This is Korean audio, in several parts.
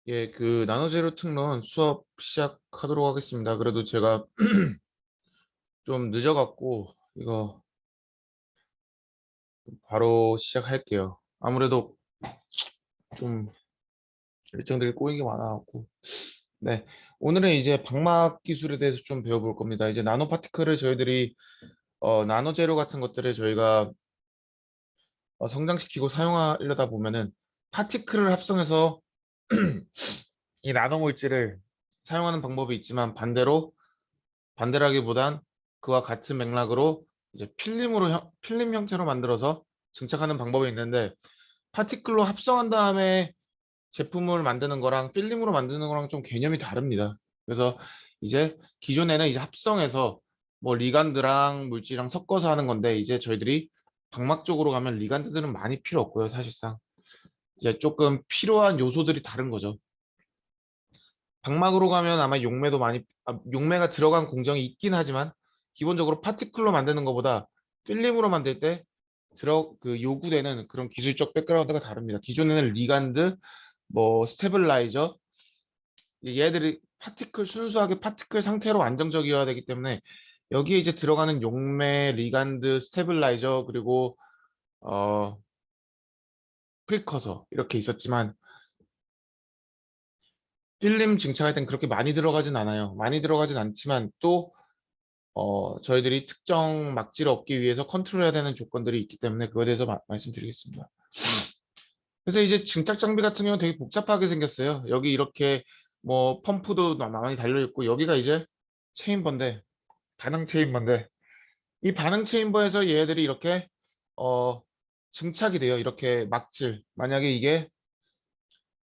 예, 그 나노제로 특론 수업 시작하도록 하겠습니다. 그래도 제가 좀 늦어갖고 이거 바로 시작할게요. 아무래도 좀 일정들이 꼬이는 게 많아갖고. 네, 오늘은 이제 방막 기술에 대해서 좀 배워볼 겁니다. 이제 나노 파티클을 저희들이 나노제로 같은 것들을 저희가 성장시키고 사용하려다 보면은 파티클을 합성해서 이 나노 물질을 사용하는 방법이 있지만 반대라기보단 그와 같은 맥락으로 이제 필름 형태로 만들어서 증착하는 방법이 있는데, 파티클로 합성한 다음에 제품을 만드는 거랑 필름으로 만드는 거랑 좀 개념이 다릅니다. 그래서 이제 기존에는 이제 합성해서 뭐 리간드랑 물질이랑 섞어서 하는 건데, 이제 저희들이 방막 쪽으로 가면 리간드들은 많이 필요 없고요. 사실상 이제 조금 필요한 요소들이 다른 거죠. 방막으로 가면 아마 용매가 들어간 공정이 있긴 하지만, 기본적으로 파티클로 만드는 것보다 필름으로 만들 때 요구되는 그런 기술적 백그라운드가 다릅니다. 기존에는 리간드, 뭐 스테빌라이저, 얘들이 순수하게 파티클 상태로 안정적이어야 되기 때문에, 여기에 이제 들어가는 용매, 리간드, 스테빌라이저, 그리고 어 프리커서 이렇게 있었지만, 필름 증착할 땐 그렇게 많이 들어가진 않아요. 많이 들어가진 않지만 또 저희들이 특정 막지를 얻기 위해서 컨트롤해야 되는 조건들이 있기 때문에 그거에 대해서 말씀드리겠습니다. 그래서 이제 증착 장비 같은 경우는 되게 복잡하게 생겼어요. 여기 이렇게 뭐 펌프도 많이 달려있고, 여기가 이제 체인버인데, 반응 체인버인데, 이 반응 체인버에서 얘네들이 이렇게 어, 증착이 돼요. 이렇게 막질. 만약에 이게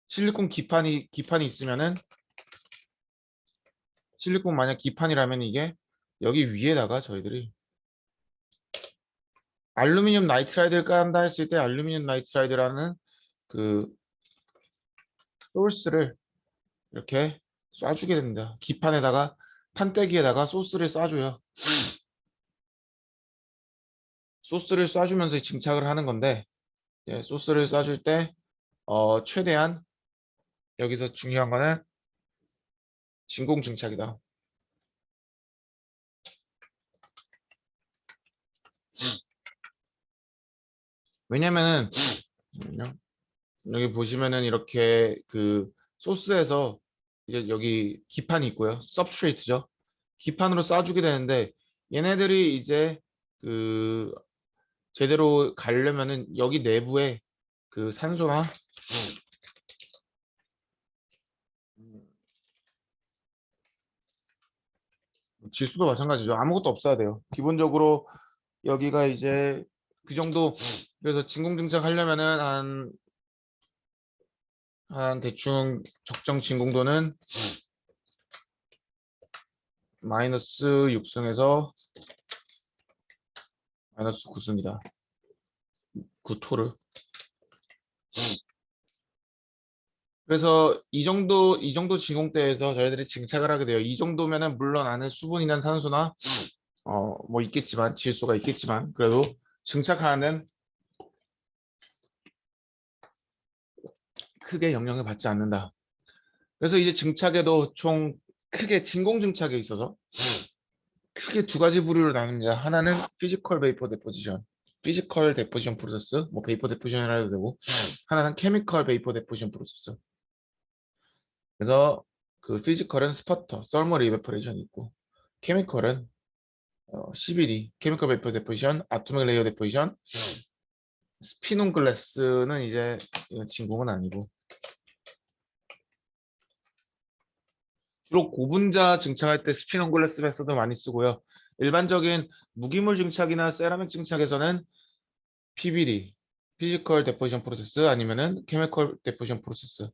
실리콘 기판이 있으면은, 실리콘 만약 기판이라면 이게 여기 위에다가 저희들이 알루미늄 나이트라이드를 깐다 했을 때, 알루미늄 나이트라이드라는 그 소스를 이렇게 쏴주게 됩니다. 기판에다가, 판때기에다가 소스를 쏴줘요. 소스를 쏴주면서 증착을 하는 건데, 예, 소스를 쏴줄 때 최대한 여기서 중요한 거는 진공 증착이다. 왜냐면은 여기 보시면은 이렇게 그 소스에서 이제 여기 기판이 있고요. 서브스트레이트죠. 기판으로 쏴주게 되는데, 얘네들이 이제 그 제대로 가려면은 여기 내부에 그 산소나 질소도 마찬가지죠. 아무것도 없어야 돼요. 기본적으로 여기가 이제 그 정도. 그래서 진공증착 하려면은 한 대충 적정 진공도는 마이너스 6승에서 마이너스 9승이다. 9토르. 그래서 이 정도 진공대에서 저희들이 증착을 하게 돼요. 이 정도면은 물론 안에 수분이나 산소나 뭐 있겠지만, 질소가 있겠지만, 그래도 증착하는 크게 영향을 받지 않는다. 그래서 이제 증착에도 총 크게 진공 증착에 있어서 크게 두 가지 부류로 나눕니다. 하나는 피지컬 베이퍼 데포지션, 피지컬 데포지션 프로세스, 뭐 베이퍼 데포지션이라 해도 되고, 하나는 케미컬 베이퍼 데포지션 프로세스. 그래서 그 피지컬은 스퍼터, 서멀 이베퍼레이션이 있고, 케미컬은 CBD, 케미컬 베이퍼 데포지션, 아토믹 레이어 데포지션, 스피논 글래스는 이제 진공은 아니고, 주로 고분자 증착할 때 스피논 글래스 메서드 많이 쓰고요. 일반적인 무기물 증착이나 세라믹 증착에서는 PBD, 피지컬 데포지션 프로세스, 아니면은 케미컬 데포지션 프로세스,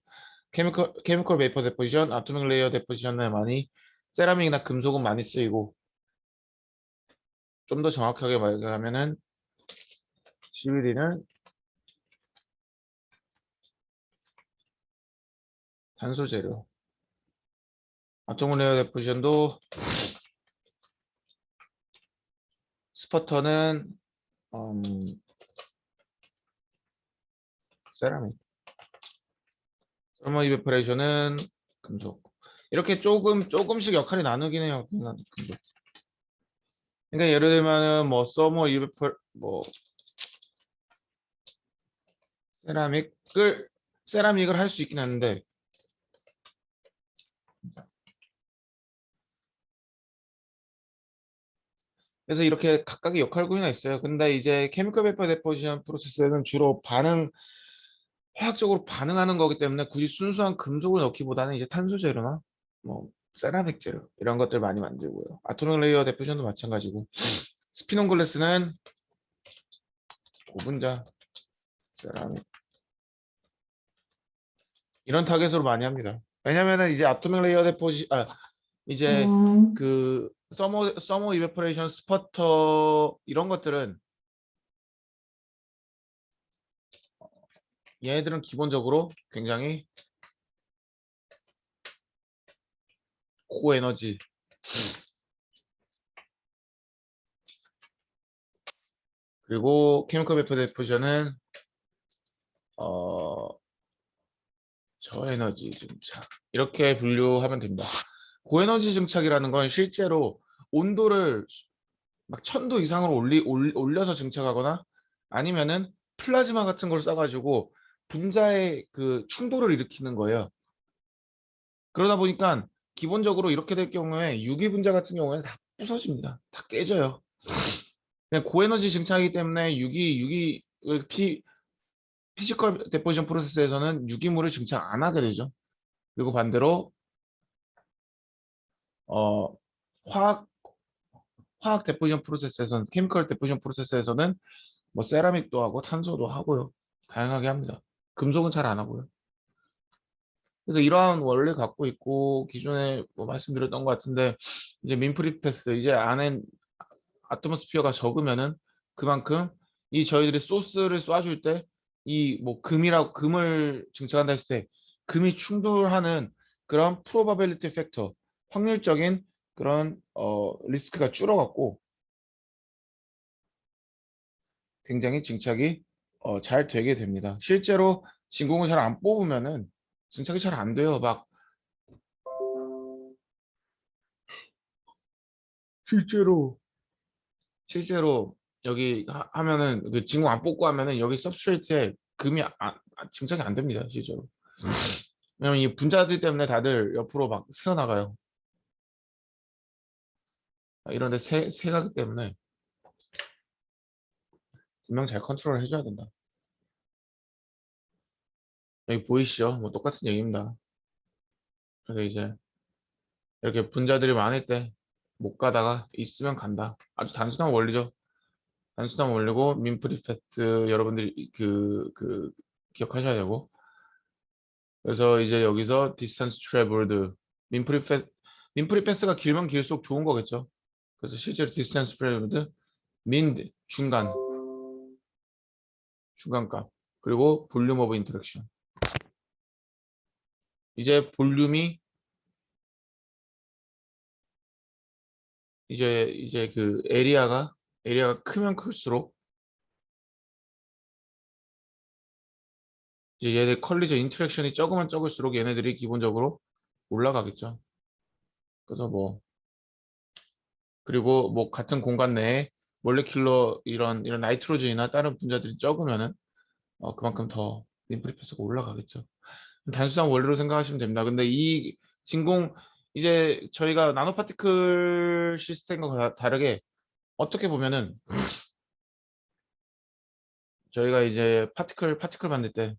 케미컬 베이퍼 데포지션, 아토믹 레이어 데포지션을 많이, 세라믹이나 금속은 많이 쓰이고, 좀 더 정확하게 말하면은 CVD는 탄소 재료, 아토믹 레이어 데포지션도, 스퍼터는 세라믹. 서머 이베퍼레이션은 금속. 이렇게 조금씩 역할이 나누긴 해요. 금속. 그러니까 예를 들면은 뭐 서머 이베퍼 뭐 세라믹을 할 수 있긴 하는데 그래서 이렇게 각각의 역할 구조가 있어요. 근데 이제 케미컬 베이퍼 데포지션 프로세스는 주로 화학적으로 반응하는 거기 때문에 굳이 순수한 금속을 넣기보다는 이제 탄소 재료나 뭐 세라믹 재료 이런 것들 많이 만들고요. 아토믹 레이어 데포지션도 마찬가지고 스피논 글래스는 고분자 세라믹 이런 타겟으로 많이 합니다. 왜냐면은 이제 아토믹 레이어 데포지 이제 그 서머 이베퍼레이션 스퍼터 이런 것들은 얘네들은 기본적으로 굉장히 고에너지 그리고 케미컬 베이퍼 데포지션은 어 저에너지 증착 이렇게 분류하면 됩니다. 고에너지 증착이라는 건 실제로 온도를 막 1000도 이상으로 올려서 증착하거나 아니면은 플라즈마 같은 걸 써가지고 분자의 그 충돌을 일으키는 거예요. 그러다 보니까 기본적으로 이렇게 될 경우에 유기분자 같은 경우에는 다 부서집니다. 다 깨져요. 그냥 고에너지 증착이기 때문에 피지컬 데포지션 프로세스에서는 유기물을 증착 안 하게 되죠. 그리고 반대로 어 화학 데포지션 프로세스에서는 케미컬 데포지션 프로세스에서는 뭐 세라믹도 하고 탄소도 하고요. 다양하게 합니다. 금속은 잘 안 하고요. 그래서 이러한 원리를 갖고 있고 기존에 뭐 말씀드렸던 것 같은데 이제 민프리패스 이제 안에 아트모스피어가 적으면은 그만큼 이 저희들이 소스를 쏴줄 때 이 뭐 금을 증착한다 했을 때 금이 충돌하는 그런 프로바빌리티 팩터 확률적인 그런 리스크가 줄어갔고 굉장히 증착이 잘 되게 됩니다. 실제로 진공을 잘 안 뽑으면은 증착이 잘 안 돼요. 막 실제로 실제로 여기 하면은 그 진공 안 뽑고 하면은 여기 सब스트레이트에 금이 증착이 안 됩니다. 실제로. 왜냐면 이 분자들 때문에 다들 옆으로 막 새어나가요. 이런데 새가기 때문에 분명 잘 컨트롤 해줘야 된다. 여기 보이시죠? 뭐 똑같은 얘기입니다. 그래서 이제 이렇게 분자들이 많을 때 못 가다가 있으면 간다. 아주 단순한 원리죠. 단순한 원리고 민프리패스 여러분들이 기억하셔야 되고 그래서 이제 여기서 디스턴스 트래블드 민프리패스 민프리패스가 길면 길수록 좋은 거겠죠. 그래서 실제로 디스턴스 트래블드 민 중간값 그리고 볼륨 오브 인터랙션 이제 볼륨이 이제 그 에리아가 크면 클수록 이제 얘들 컬리전 인터랙션이 적으면 적을수록 얘네들이 기본적으로 올라가겠죠. 그래서 뭐 그리고 뭐 같은 공간 내에 몰레큘러 이런 나이트로젠이나 다른 분자들이 적으면은 그만큼 더 인프리패스가 올라가겠죠. 단순한 원리로 생각하시면 됩니다. 근데 이 진공 이제 저희가 나노파티클 시스템과 다르게 어떻게 보면은 저희가 이제 파티클 만들 때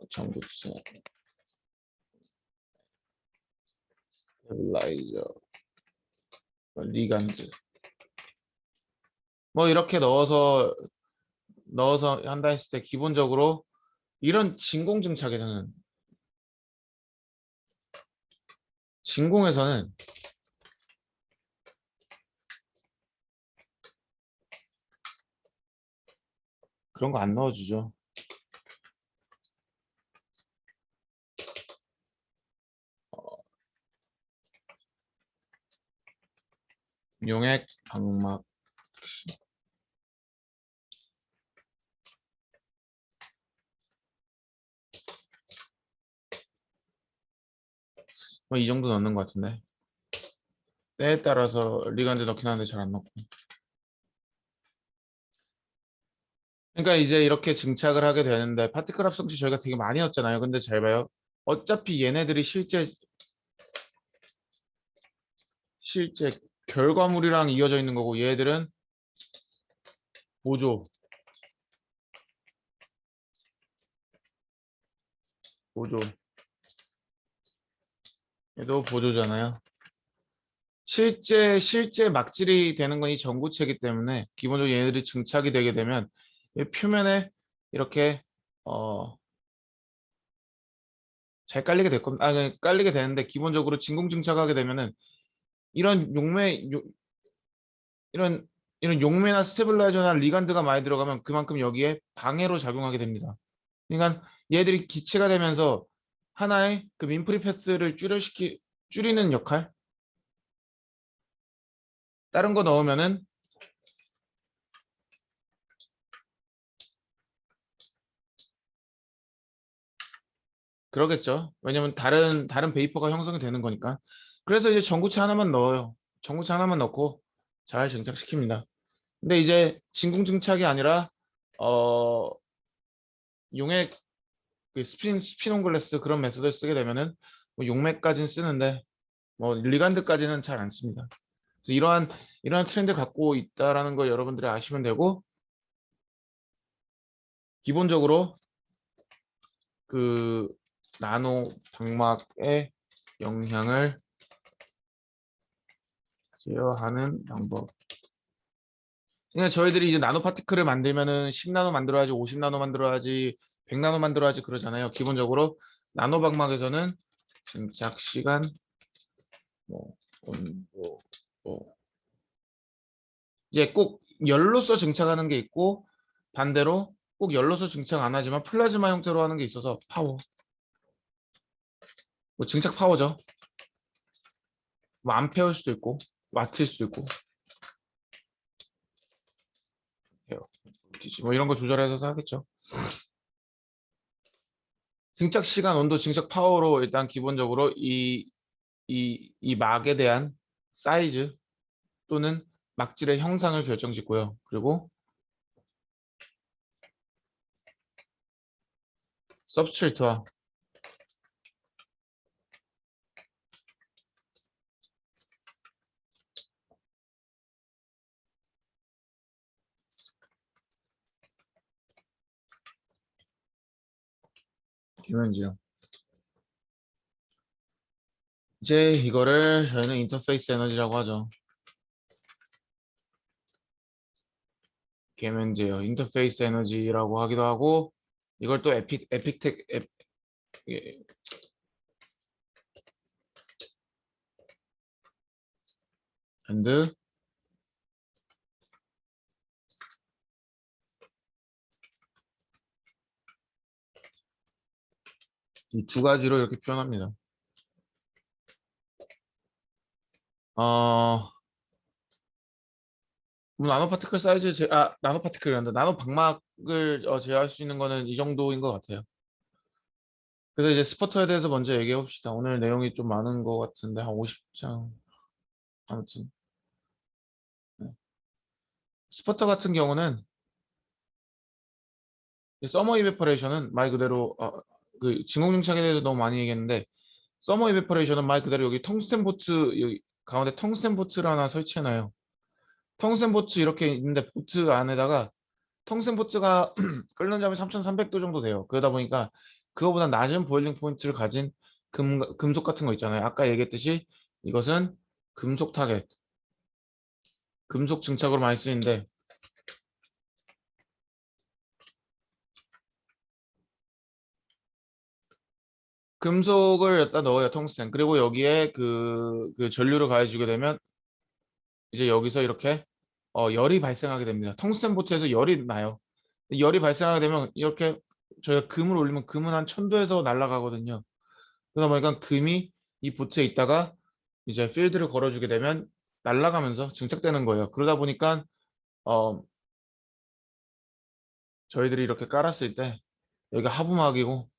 전구체, 스테빌라이저, 리간즈 뭐 이렇게 넣어서 한다 했을 때 기본적으로 이런 진공 증착에서는 진공에서는 그런 거 안 넣어주죠. 용액, 방막 이 정도 넣는 것 같은데. 때에 따라서 리간드 넣긴 하는데 잘 안 넣고. 그러니까 이제 이렇게 증착을 하게 되는데 파티클 합성치 저희가 되게 많이 넣었잖아요. 근데 잘 봐요. 어차피 얘네들이 실제 결과물이랑 이어져 있는 거고 얘들은 보조, 보조. 얘도 보조잖아요. 실제 막질이 되는 건 이 전구체이기 때문에 기본적으로 얘네들이 증착이 되게 되면 이 표면에 이렇게 잘 깔리게 될 겁니다. 깔리게 되는데 기본적으로 진공 증착하게 되면은 이런 이런 이런 용매나 스테빌라이저나 리간드가 많이 들어가면 그만큼 여기에 방해로 작용하게 됩니다. 그러니까 얘들이 기체가 되면서 하나의 그 민프리 패스를 줄이는 역할. 다른 거 넣으면은 그러겠죠. 왜냐면 다른 베이퍼가 형성이 되는 거니까. 그래서 이제 전구체 하나만 넣어요. 전구체 하나만 넣고 잘 증착시킵니다. 근데 이제 진공 증착이 아니라 어 용액 그 스피논 글래스 그런 메소드를 쓰게 되면은 뭐 용맥까지는 쓰는데 뭐 리간드까지는 잘 안 씁니다. 그래서 이러한 트렌드 갖고 있다라는 걸 여러분들이 아시면 되고 기본적으로 그 나노 방막의 영향을 제어하는 방법. 그러니까 저희들이 이제 나노 파티클을 만들면은 10나노 만들어야지, 50나노 만들어야지, 100나노 만들어야지 그러잖아요. 기본적으로 나노 방막에서는 증착 시간, 뭐 온도, 뭐 이제 꼭 열로서 증착하는 게 있고 반대로 꼭 열로서 증착 안 하지만 플라즈마 형태로 하는 게 있어서 파워, 뭐 증착 파워죠. 뭐 암페어일 수도 있고 와트일 수도 있고 뭐 이런 거 조절해서 하겠죠. 증착 시간, 온도, 증착 파워로 일단 기본적으로 이 막에 대한 사이즈 또는 막질의 형상을 결정짓고요. 그리고 서브스트레이트와 기면지요. 이제 이거를 저희는 인터페이스 에너지라고 하죠. 계면제요. 인터페이스 에너지라고 하기도 하고 이걸 또 에픽텍 예, 앤드 이 두 가지로 이렇게 표현합니다. 어, 뭐 나노 파티클 사이즈 나노 파티클이란다. 나노 방막을 제어할 수 있는 거는 이 정도인 것 같아요. 그래서 이제 스포터에 대해서 먼저 얘기해 봅시다. 오늘 내용이 좀 많은 것 같은데 한 50장 아무튼 네. 스포터 같은 경우는 서머 이베퍼레이션은 말 그대로 그 진공융착에 대해서 너무 많이 얘기했는데 서머 이베퍼레이션은 말 그대로 여기 텅스텐 보트 여기 가운데 텅스텐 보트를 하나 설치해놔요. 텅스텐 보트 이렇게 있는데 보트 안에다가 텅스텐 보트가 끓는 잠이 3,300도 정도 돼요. 그러다 보니까 그거보다 낮은 보일링 포인트를 가진 금속 같은 거 있잖아요. 아까 얘기했듯이 이것은 금속 타겟, 금속 증착으로 많이 쓰이는데 금속을 여기다 넣어요. 텅스텐. 그리고 여기에 그 전류를 가해주게 되면 이제 여기서 이렇게 열이 발생하게 됩니다. 텅스텐 보트에서 열이 나요. 열이 발생하게 되면 이렇게 저희가 금을 올리면 금은 한 1000도에서 날아가거든요. 그러다 보니까 금이 이 보트에 있다가 이제 필드를 걸어주게 되면 날아가면서 증착되는 거예요. 그러다 보니까 어, 저희들이 이렇게 깔았을 때 여기가 하부막이고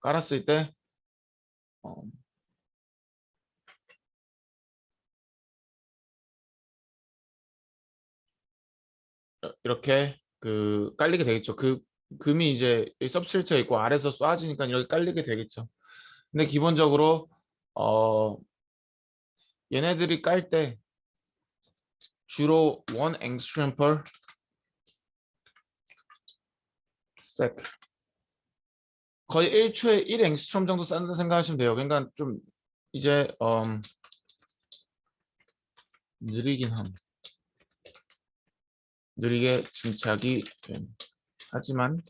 깔았을 때 어, 이렇게 그 깔리게 되겠죠. 그 금이 이제 서브스트레이트가 있고 아래에서 쏴지니까 이렇게 깔리게 되겠죠. 근데 기본적으로 어 얘네들이 깔 때 주로 1 angstrom per sec 거의 1초에 1 angstrom 정도 쌓는다 생각하시면 돼요. 그러니까 좀 이제 느리긴 함. 느리게 증착이 됨. 하지만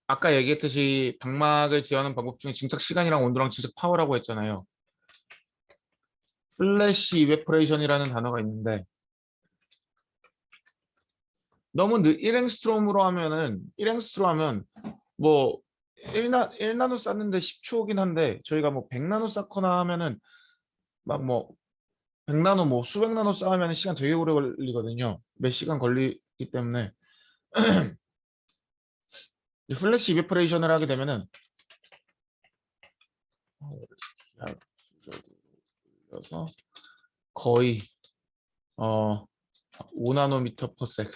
아까 얘기했듯이 방막을 제어하는 방법 중에 증착 시간이랑 온도랑 증착 파워라고 했잖아요. 플래시 이베퍼레이션이라는 단어가 있는데 너무 1앵스트롬으로 하면은 1앵스트로 하면 뭐 1나노 쌓는데 10초긴 한데 저희가 뭐 100나노 쌓거나 하면은 막 뭐 100나노 뭐 수백 나노 쌓으면 시간 되게 오래 걸리거든요. 몇 시간 걸리기 때문에 플래시 이베퍼레이션을 하게 되면은 그래서 거의 5나노미터 퍼섹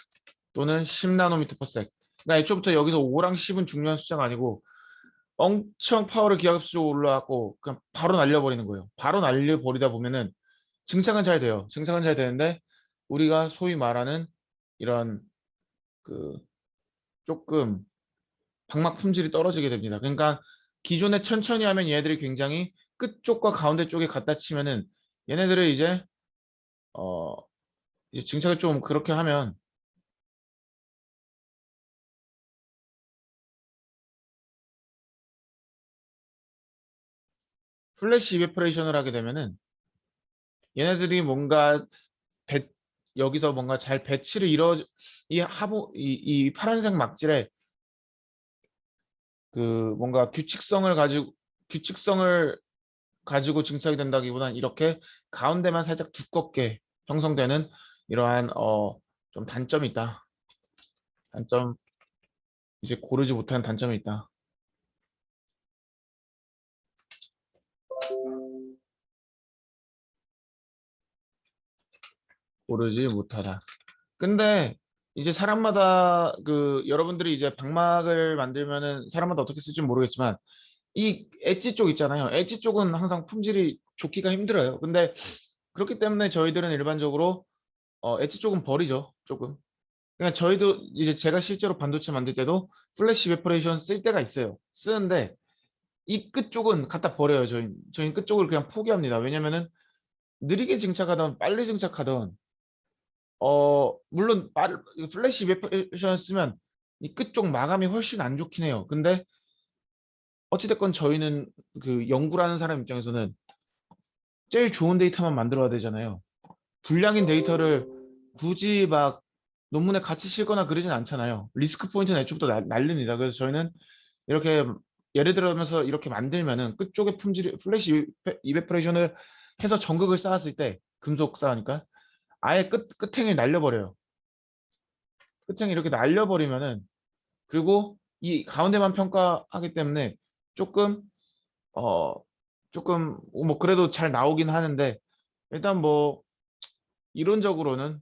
또는 10나노미터 퍼섹. 그러니까 애초부터 여기서 5랑 10은 중요한 숫자가 아니고 엄청 파워를 기하급수적으로 올라가고 그냥 바로 날려버리는 거예요. 바로 날려버리다 보면은 증착은 잘 돼요. 증착은 잘 되는데 우리가 소위 말하는 이런 그 조금 방막 품질이 떨어지게 됩니다. 그러니까 기존에 천천히 하면 얘네들이 굉장히 끝쪽과 가운데 쪽에 갖다 치면은 얘네들을 어 이제 증착을 좀 그렇게 하면 플래시 이베퍼레이션을 하게 되면은 얘네들이 뭔가 배, 여기서 뭔가 잘 배치를 이 이 파란색 막질에 그 뭔가 규칙성을 가지고 증착이 된다기보다는 이렇게 가운데만 살짝 두껍게 형성되는 이러한 좀 단점이 있다. 단점 이제 고르지 못하는 단점이 있다. 고르지 못하다. 근데 이제 사람마다 그 여러분들이 이제 방막을 만들면은 사람마다 어떻게 쓸지 모르겠지만 이 엣지 쪽 있잖아요. 엣지 쪽은 항상 품질이 좋기가 힘들어요. 근데 그렇기 때문에 저희들은 일반적으로 엣지 쪽은 버리죠. 조금. 그냥 저희도 이제 제가 실제로 반도체 만들 때도 플래시 베퍼레이션 쓸 때가 있어요. 쓰는데 이 끝 쪽은 갖다 버려요. 저희는 끝 쪽을 그냥 포기합니다. 왜냐면은 느리게 증착하던 빨리 증착하던 물론 플래시 베퍼레이션 쓰면 이 끝쪽 마감이 훨씬 안 좋긴 해요. 근데 어찌됐건 저희는 그 연구라는 사람 입장에서는 제일 좋은 데이터만 만들어야 되잖아요. 불량인 데이터를 굳이 막 논문에 같이 실거나 그러진 않잖아요. 리스크 포인트는 애초부터 날립니다. 그래서 저희는 이렇게 예를 들어서 이렇게 만들면은 끝쪽에 품질 플래시 이베퍼레이션을 해서 전극을 쌓았을 때 금속 쌓으니까 아예 끝행을 날려버려요. 끝행이 이렇게 날려버리면은 그리고 이 가운데만 평가하기 때문에 조금 어 조금 뭐 그래도 잘 나오긴 하는데 일단 뭐 이론적으로는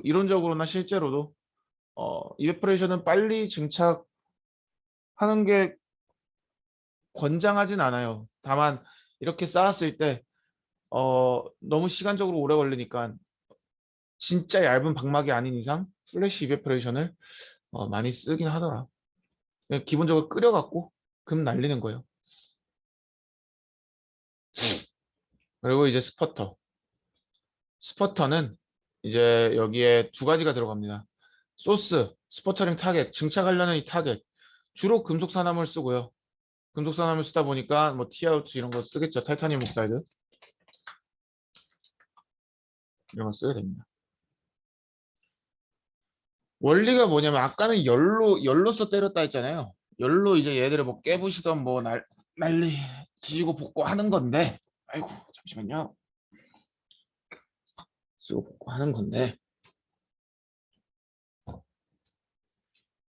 이론적으로나 실제로도 이베퍼레이션은 빨리 증착하는 게 권장하진 않아요. 다만 이렇게 쌓았을 때 너무 시간적으로 오래 걸리니까 진짜 얇은 방막이 아닌 이상 플래시 이베퍼레이션을 많이 쓰긴 하더라. 그냥 기본적으로 끓여갖고 금 날리는 거예요. 그리고 이제 스퍼터는 이제 여기에 두 가지가 들어갑니다. 소스, 스퍼터링 타겟, 증착하려는 이 타겟. 주로 금속 산화물 쓰고요. 금속 산화물 쓰다 보니까 뭐 티아우트 이런 거 쓰겠죠. 타이타늄 옥사이드 이런 거 쓰게 됩니다. 원리가 뭐냐면 아까는 열로서 때렸다 했잖아요. 열로 이제 얘들을 뭐 깨부시던 뭐 난리 지지고 볶고 하는 건데 아이고 잠시만요. 쓰고 볶고 하는 건데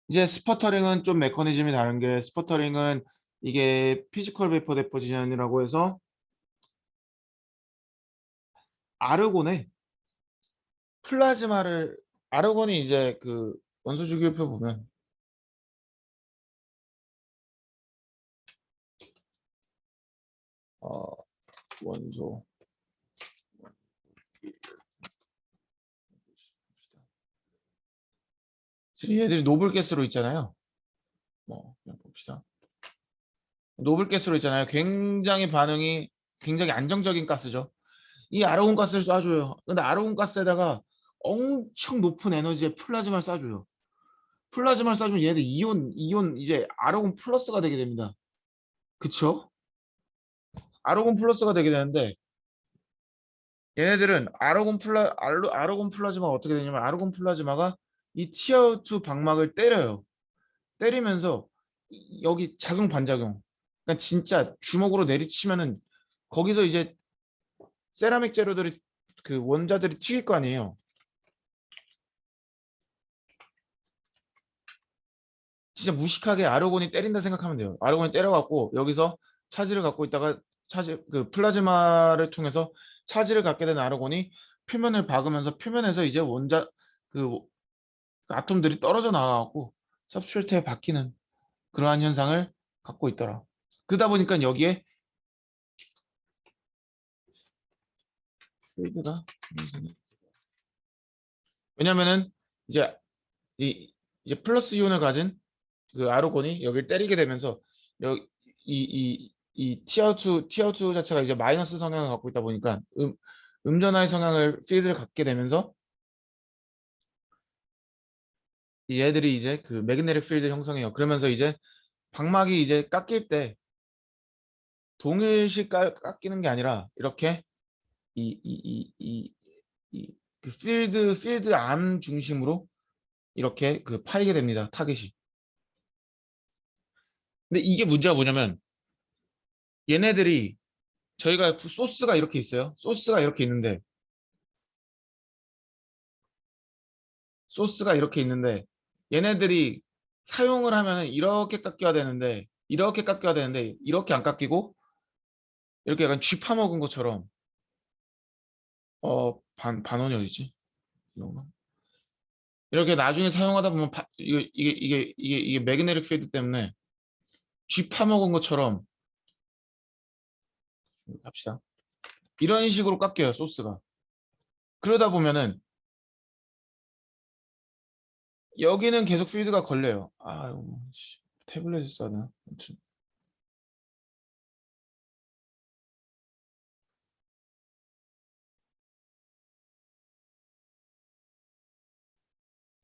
이제 스퍼터링은 좀 메커니즘이 다른 게 스퍼터링은 이게 피지컬 베이퍼 데포지션이라고 해서 아르곤에 플라즈마를 아르곤이 이제 그 원소 주기율표 보면 원소 지금 얘들이 노블가스로 있잖아요. 뭐 그냥 봅시다. 노블가스로 있잖아요. 굉장히 반응이 굉장히 안정적인 가스죠. 이 아르곤 가스를 쏴줘요. 근데 아르곤 가스에다가 엄청 높은 에너지의 플라즈마를 쏴줘요. 플라즈마를 쏴주면 얘들 이온 이제 아르곤 플러스가 되게 됩니다. 그쵸? 아르곤 플러스가 되게 되는데 얘네들은 아르곤 플라즈마가 어떻게 되냐면 아르곤 플라즈마가 이 TiO2 방막을 때려요. 때리면서 여기 작용 반작용. 그러니까 진짜 주먹으로 내리치면은 거기서 이제 세라믹 재료들이 그 원자들이 튀길 거 아니에요. 진짜 무식하게 아르곤이 때린다 생각하면 돼요. 아르곤이 때려갖고 여기서 차지를 갖고 있다가 그 플라즈마를 통해서 차지를 갖게 된 아르곤이 표면을 박으면서 표면에서 이제 그 아톰들이 떨어져 나와갖고 섭출태에 박히는 그러한 현상을 갖고 있더라. 그러다 보니까 여기에 필드가 왜냐면은 이제 이제 플러스 이온을 가진 그 아르곤이 여기를 때리게 되면서 여기 이 TiO2 자체가 이제 마이너스 성향을 갖고 있다 보니까 음전하의 성향을 필드를 갖게 되면서 이 얘들이 이제 그 매그네틱 필드 형성해요. 그러면서 이제 방막이 이제 깎일 때 동일시 깎이는 게 아니라 이렇게 그 필드 암 중심으로 이렇게 그 파이게 됩니다. 타겟이. 근데 이게 문제가 뭐냐면 얘네들이 저희가 소스가 이렇게 있어요. 소스가 이렇게 있는데 얘네들이 사용을 하면 이렇게 깎여야 되는데 이렇게 안 깎이고 이렇게 약간 쥐 파먹은 것처럼 반원이 어디지? 이렇게 나중에 사용하다 보면 이게 매그네틱 필드 때문에 쥐 파먹은 것처럼 합시다. 이런 식으로 깎여요 소스가. 그러다 보면은 여기는 계속 필드가 걸려요. 아유 태블릿을 써나 아무튼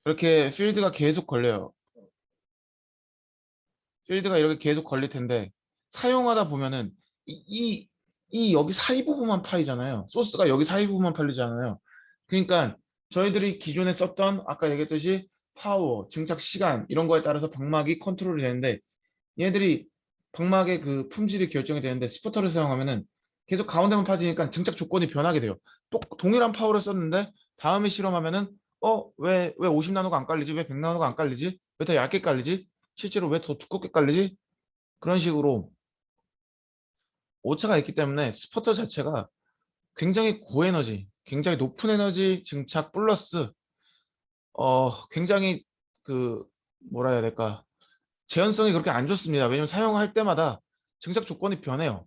이렇게 필드가 계속 걸려요. 필드가 이렇게 계속 걸릴 텐데 사용하다 보면은 이 여기 사이 부분만 파이잖아요. 소스가 여기 사이 부분만 팔리잖아요. 그러니까 저희들이 기존에 썼던 아까 얘기했듯이 파워, 증착 시간 이런 거에 따라서 방막이 컨트롤이 되는데 얘네들이 방막의 그 품질이 결정이 되는데 스포터를 사용하면은 계속 가운데만 파지니까 증착 조건이 변하게 돼요. 또 동일한 파워를 썼는데 다음에 실험하면은 왜 50나노가 안 깔리지? 왜 100나노가 안 깔리지? 왜 더 얇게 깔리지? 실제로 왜 더 두껍게 깔리지? 그런 식으로 오차가 있기 때문에 스포터 자체가 굉장히 고에너지, 굉장히 높은 에너지 증착 플러스 굉장히 그 뭐라 해야 될까 재현성이 그렇게 안 좋습니다. 왜냐면 사용할 때마다 증착 조건이 변해요.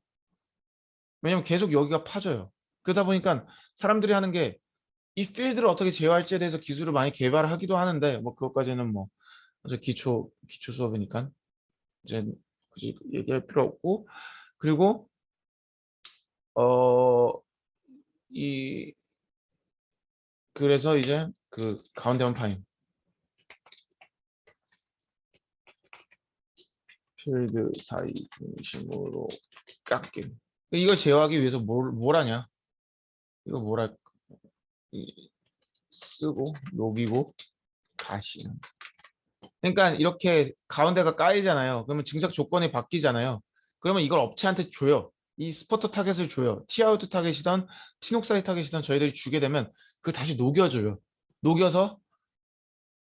왜냐면 계속 여기가 파져요. 그러다 보니까 사람들이 하는 게 이 필드를 어떻게 제어할지에 대해서 기술을 많이 개발하기도 하는데 뭐 그것까지는 뭐 아주 기초 수업이니까 이제 굳이 얘기할 필요 없고 그리고 어 이 그래서 이제 그 가운데만 파인 필드 사이 중심으로 깎임. 이걸 제어하기 위해서 뭘 하냐? 이거 뭐랄 쓰고 녹이고 다시. 그러니까 이렇게 가운데가 까이잖아요. 그러면 증착 조건이 바뀌잖아요. 그러면 이걸 업체한테 줘요. 이 스포터 타겟을 줘요. 티아우트 타겟이던 티녹사이 타겟이던 저희들이 주게 되면 그걸 다시 녹여줘요. 녹여서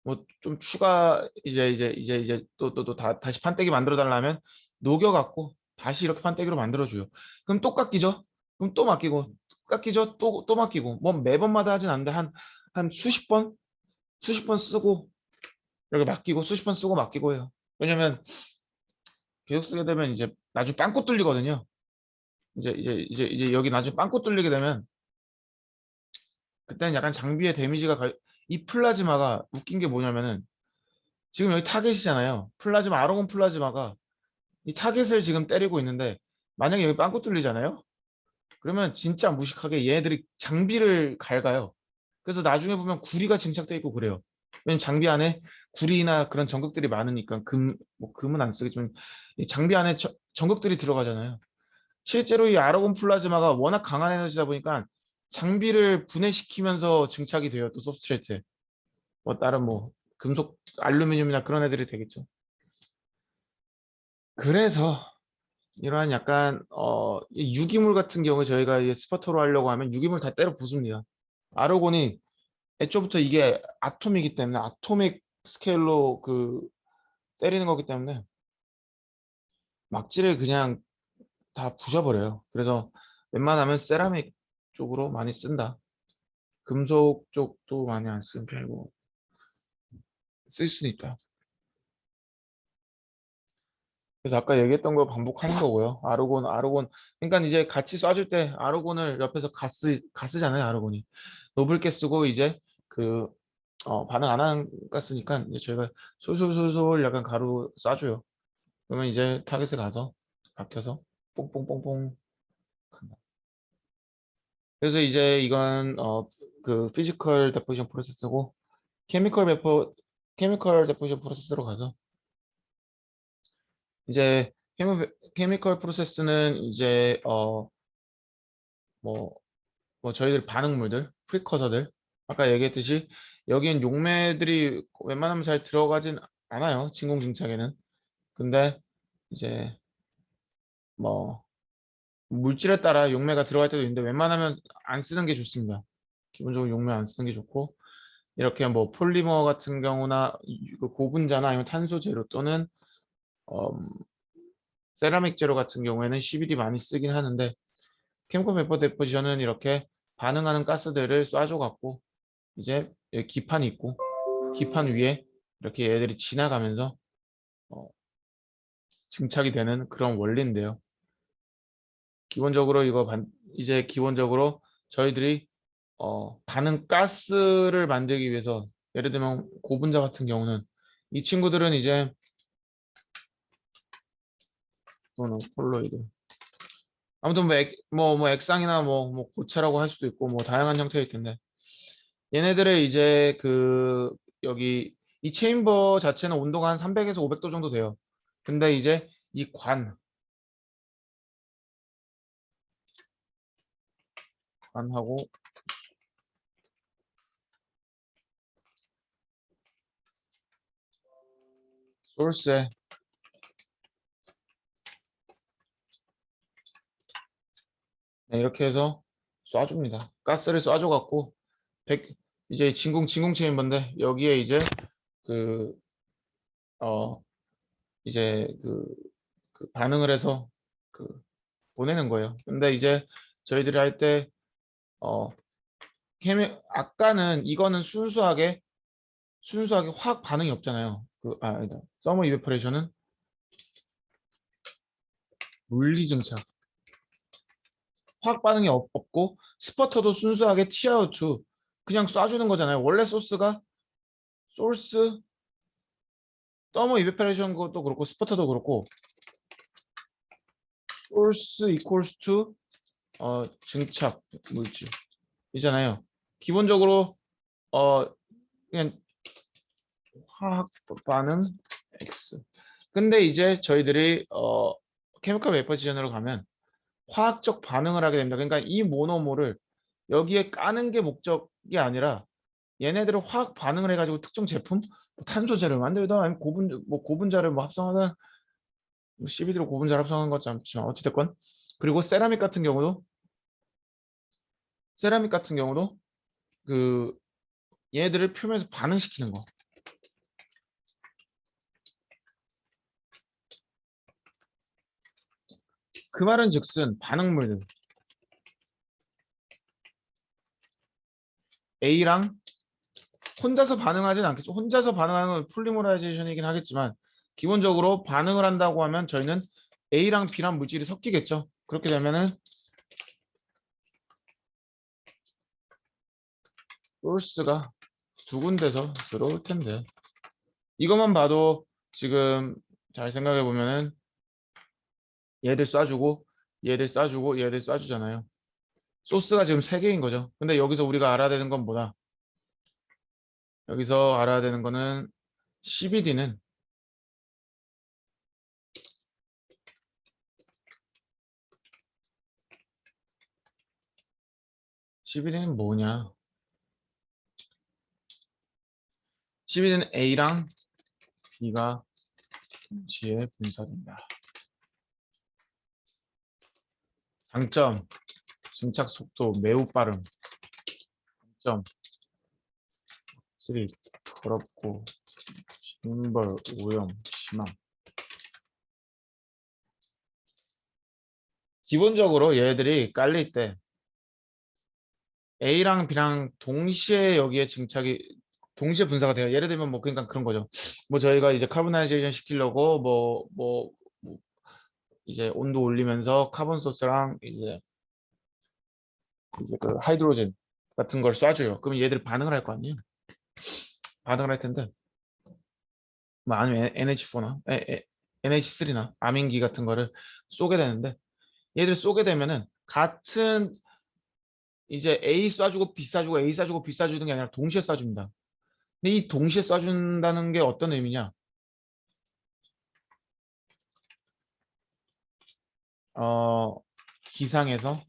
뭐 좀 추가 이제 또 다시 판때기 만들어 달라면 녹여갖고 다시 이렇게 판때기로 만들어줘요. 그럼 또 깎이죠? 그럼 또 맡기고 깎이죠? 또 맡기고 뭐 매번마다 하진 않는데 한 수십 번 쓰고 이렇게 맡기고 수십 번 쓰고 맡기고 해요. 왜냐면 계속 쓰게 되면 이제 나중에 빵꾸 뚫리거든요. 이제 여기 나중에 빵꾸 뚫리게 되면 그때는 약간 장비에 데미지가 이 플라즈마가 웃긴 게 뭐냐면은 지금 여기 타겟이잖아요. 플라즈마 아르곤 플라즈마가 이 타겟을 지금 때리고 있는데 만약에 여기 빵꾸 뚫리잖아요. 그러면 진짜 무식하게 얘네들이 장비를 갉아요. 그래서 나중에 보면 구리가 증착돼 있고 그래요. 왜냐면 장비 안에 구리나 그런 전극들이 많으니까 뭐 금은 안 쓰겠지만 이 장비 안에 전극들이 들어가잖아요. 실제로 이 아르곤 플라즈마가 워낙 강한 에너지다 보니까 장비를 분해시키면서 증착이 돼요. 또 substrate에. 뭐 다른 뭐 금속, 알루미늄이나 그런 애들이 되겠죠. 그래서 이러한 약간 이 유기물 같은 경우에 저희가 이제 스퍼터로 하려고 하면 유기물 다 때려 부숩니다. 아르곤이 애초부터 이게 아톰이기 때문에 아토믹 스케일로 때리는 거기 때문에 막지를 그냥 다 부셔버려요. 그래서 웬만하면 세라믹 쪽으로 많이 쓴다. 금속 쪽도 많이 안 쓰는 편이고 쓸 수는 있다. 그래서 아까 얘기했던 거 반복하는 거고요. 아르곤. 그러니까 이제 같이 쏴줄 때 아르곤을 옆에서 가스잖아요. 아르곤이. 노블게 쓰고 이제 반응 안 하는 가스니까 이제 저희가 솔솔솔솔 약간 가루 쏴줘요. 그러면 이제 타겟에 가서 박혀서 뽕뽕뽕뽕 간다. 그래서 이제 이건 피지컬 데포지션 프로세스고 케미컬 베포 케미컬 데포지션 프로세스로 가서 이제 케미컬 프로세스는 이제 뭐, 뭐 저희들 반응물들, 프리커서들 아까 얘기했듯이 여기엔 용매들이 웬만하면 잘 들어가진 않아요. 진공증착에는. 근데 이제 뭐 물질에 따라 용매가 들어갈 때도 있는데 웬만하면 안 쓰는 게 좋습니다. 기본적으로 용매 안 쓰는 게 좋고 이렇게 뭐 폴리머 같은 경우나 고분자나 아니면 탄소 제로 또는 음, 세라믹 제로 같은 경우에는 CBD 많이 쓰긴 하는데 케미컬 베퍼 데포지션은 이렇게 반응하는 가스들을 쏴줘 갖고 이제 여기 기판이 있고 기판 위에 이렇게 얘들이 지나가면서 어, 증착이 되는 그런 원리인데요. 기본적으로 이제 기본적으로 저희들이 반응 가스를 만들기 위해서 예를 들면 고분자 같은 경우는 이 친구들은 이제 폴로이드 아무튼 뭐 액상이나 뭐 고체라고 할 수도 있고 뭐 다양한 형태일 텐데 얘네들의 이제 여기 이 체인버 자체는 온도가 한 300에서 500도 정도 돼요. 근데 이제 이 관하고 소스에 네, 이렇게 해서 쏴줍니다. 가스를 쏴줘 갖고 이제 진공 체인버인데 여기에 이제 그 어 이제 반응을 해서 그 보내는 거예요. 근데 이제 저희들이 할 때 아까는 이거는 순수하게 화학 반응이 없잖아요. 아니다. 서머 이베퍼레이션은 물리 증착. 화학 반응이 없고 스퍼터도 순수하게 TiO2 그냥 쏴주는 거잖아요. 원래 소스 서머 이베퍼레이션 것도 그렇고 스퍼터도 그렇고 source equals to 증착 물질이잖아요. 기본적으로 그냥 화학 반응 X. 근데 이제 저희들이 케미컬 베이퍼 지전으로 가면 화학적 반응을 하게 됩니다. 그러니까 이 모노모를 여기에 까는 게 목적이 아니라 얘네들은 화학 반응을 해가지고 특정 제품, 뭐 탄소제를 만들다 아니면 고분자를 뭐 합성하는 CBD로 고분자를 합성하는 것도 않지만 어찌됐건 그리고 세라믹 같은 경우도 그 얘네들을 표면에서 반응시키는 거. 그 말은 즉슨 반응물들 A랑 혼자서 반응하진 않겠죠. 혼자서 반응하는 건 폴리머라이제이션이긴 하겠지만 기본적으로 반응을 한다고 하면 저희는 A랑 B랑 물질이 섞이겠죠. 그렇게 되면은 소스가 두 군데서 들어올 텐데 이것만 봐도 지금 잘 생각해 보면은 얘들 쏴주고 얘들 쏴주고 얘들 쏴주잖아요. 소스가 지금 세 개인 거죠. 근데 여기서 우리가 알아야 되는 건 뭐다? 여기서 알아야 되는 거는 CBD는 뭐냐? CBD는 A랑 B가 동시에 분사된다. 장점, 증착 속도 매우 빠름. 단점, 3, 더럽고 징벌 오염 심함. 기본적으로 얘들이 깔릴 때 A랑 B랑 동시에 여기에 증착이 동시에 분사가 돼요. 예를 들면 뭐 그러니까 그런 거죠. 뭐 저희가 이제 카보나이제이션 시키려고 뭐 이제 온도 올리면서 카본 소스랑 이제 그 하이드로젠 같은 걸 쏴줘요. 그러면 얘들이 반응을 할 거 아니에요. 반응을 할 텐데 뭐 아니면 NH4나 NH3나 아민기 같은 거를 쏘게 되는데 얘들 쏘게 되면은 같은 이제 A 쏴주고 B 쏴주고 A 쏴주고 B 쏴주는 게 아니라 동시에 쏴줍니다. 근데 이 동시에 쏴준다는 게 어떤 의미냐? 어, 기상에서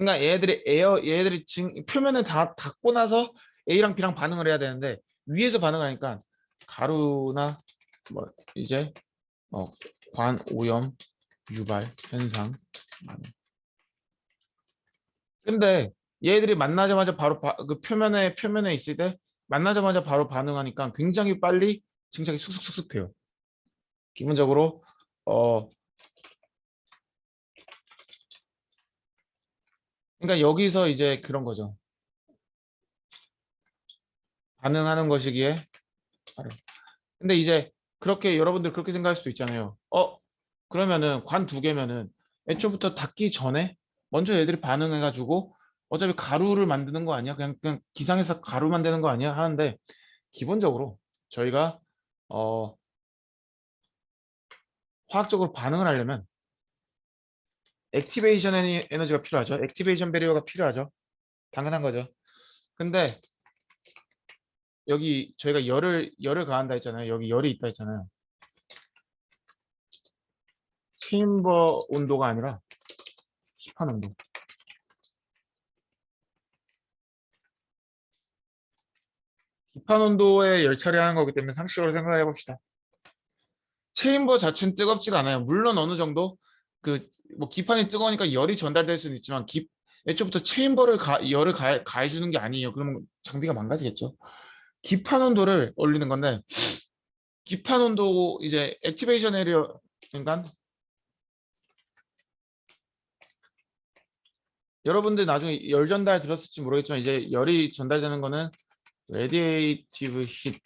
그러니까 얘들이 지금 표면을 다 닿고 나서 A랑 B랑 반응을 해야 되는데 위에서 반응하니까 가루나 뭐 이제 어, 관 오염 유발 현상. 근데 얘들이 만나자마자 바로 그 표면에 있을 때 만나자마자 바로 반응하니까 굉장히 빨리 증착이 쑥쑥쑥쑥 돼요. 기본적으로 어 그러니까 여기서 이제 그런 거죠. 반응하는 것이기에 바로. 근데 이제 그렇게 여러분들 그렇게 생각할 수도 있잖아요. 그러면은 관 두 개면은 애초부터 닿기 전에 먼저 애들이 반응해가지고 어차피 가루를 만드는 거 아니야? 그냥 기상에서 가루 만드는 거 아니야? 하는데 기본적으로 저희가 어 화학적으로 반응을 하려면 액티베이션 에너지가 필요하죠. 액티베이션 배리어가 필요하죠. 당연한 거죠. 근데 여기 저희가 열을 가한다 했잖아요. 여기 열이 있다 했잖아요. 체인버 온도가 아니라 시판 온도. 기판 온도에 열 처리하는 거기 때문에 상식적으로 생각해 봅시다. 체인버 자체는 뜨겁지가 않아요. 물론 어느 정도 그 뭐 기판이 뜨거우니까 열이 전달될 수는 있지만 애초부터 체인버를 열을 가해주는 게 아니에요. 그러면 장비가 망가지겠죠. 기판 온도를 올리는 건데 기판 온도 이제 액티베이션 에리어 그러니까 여러분들 나중에 열 전달 들었을지 모르겠지만 이제 열이 전달되는 거는 레디에이티브 힛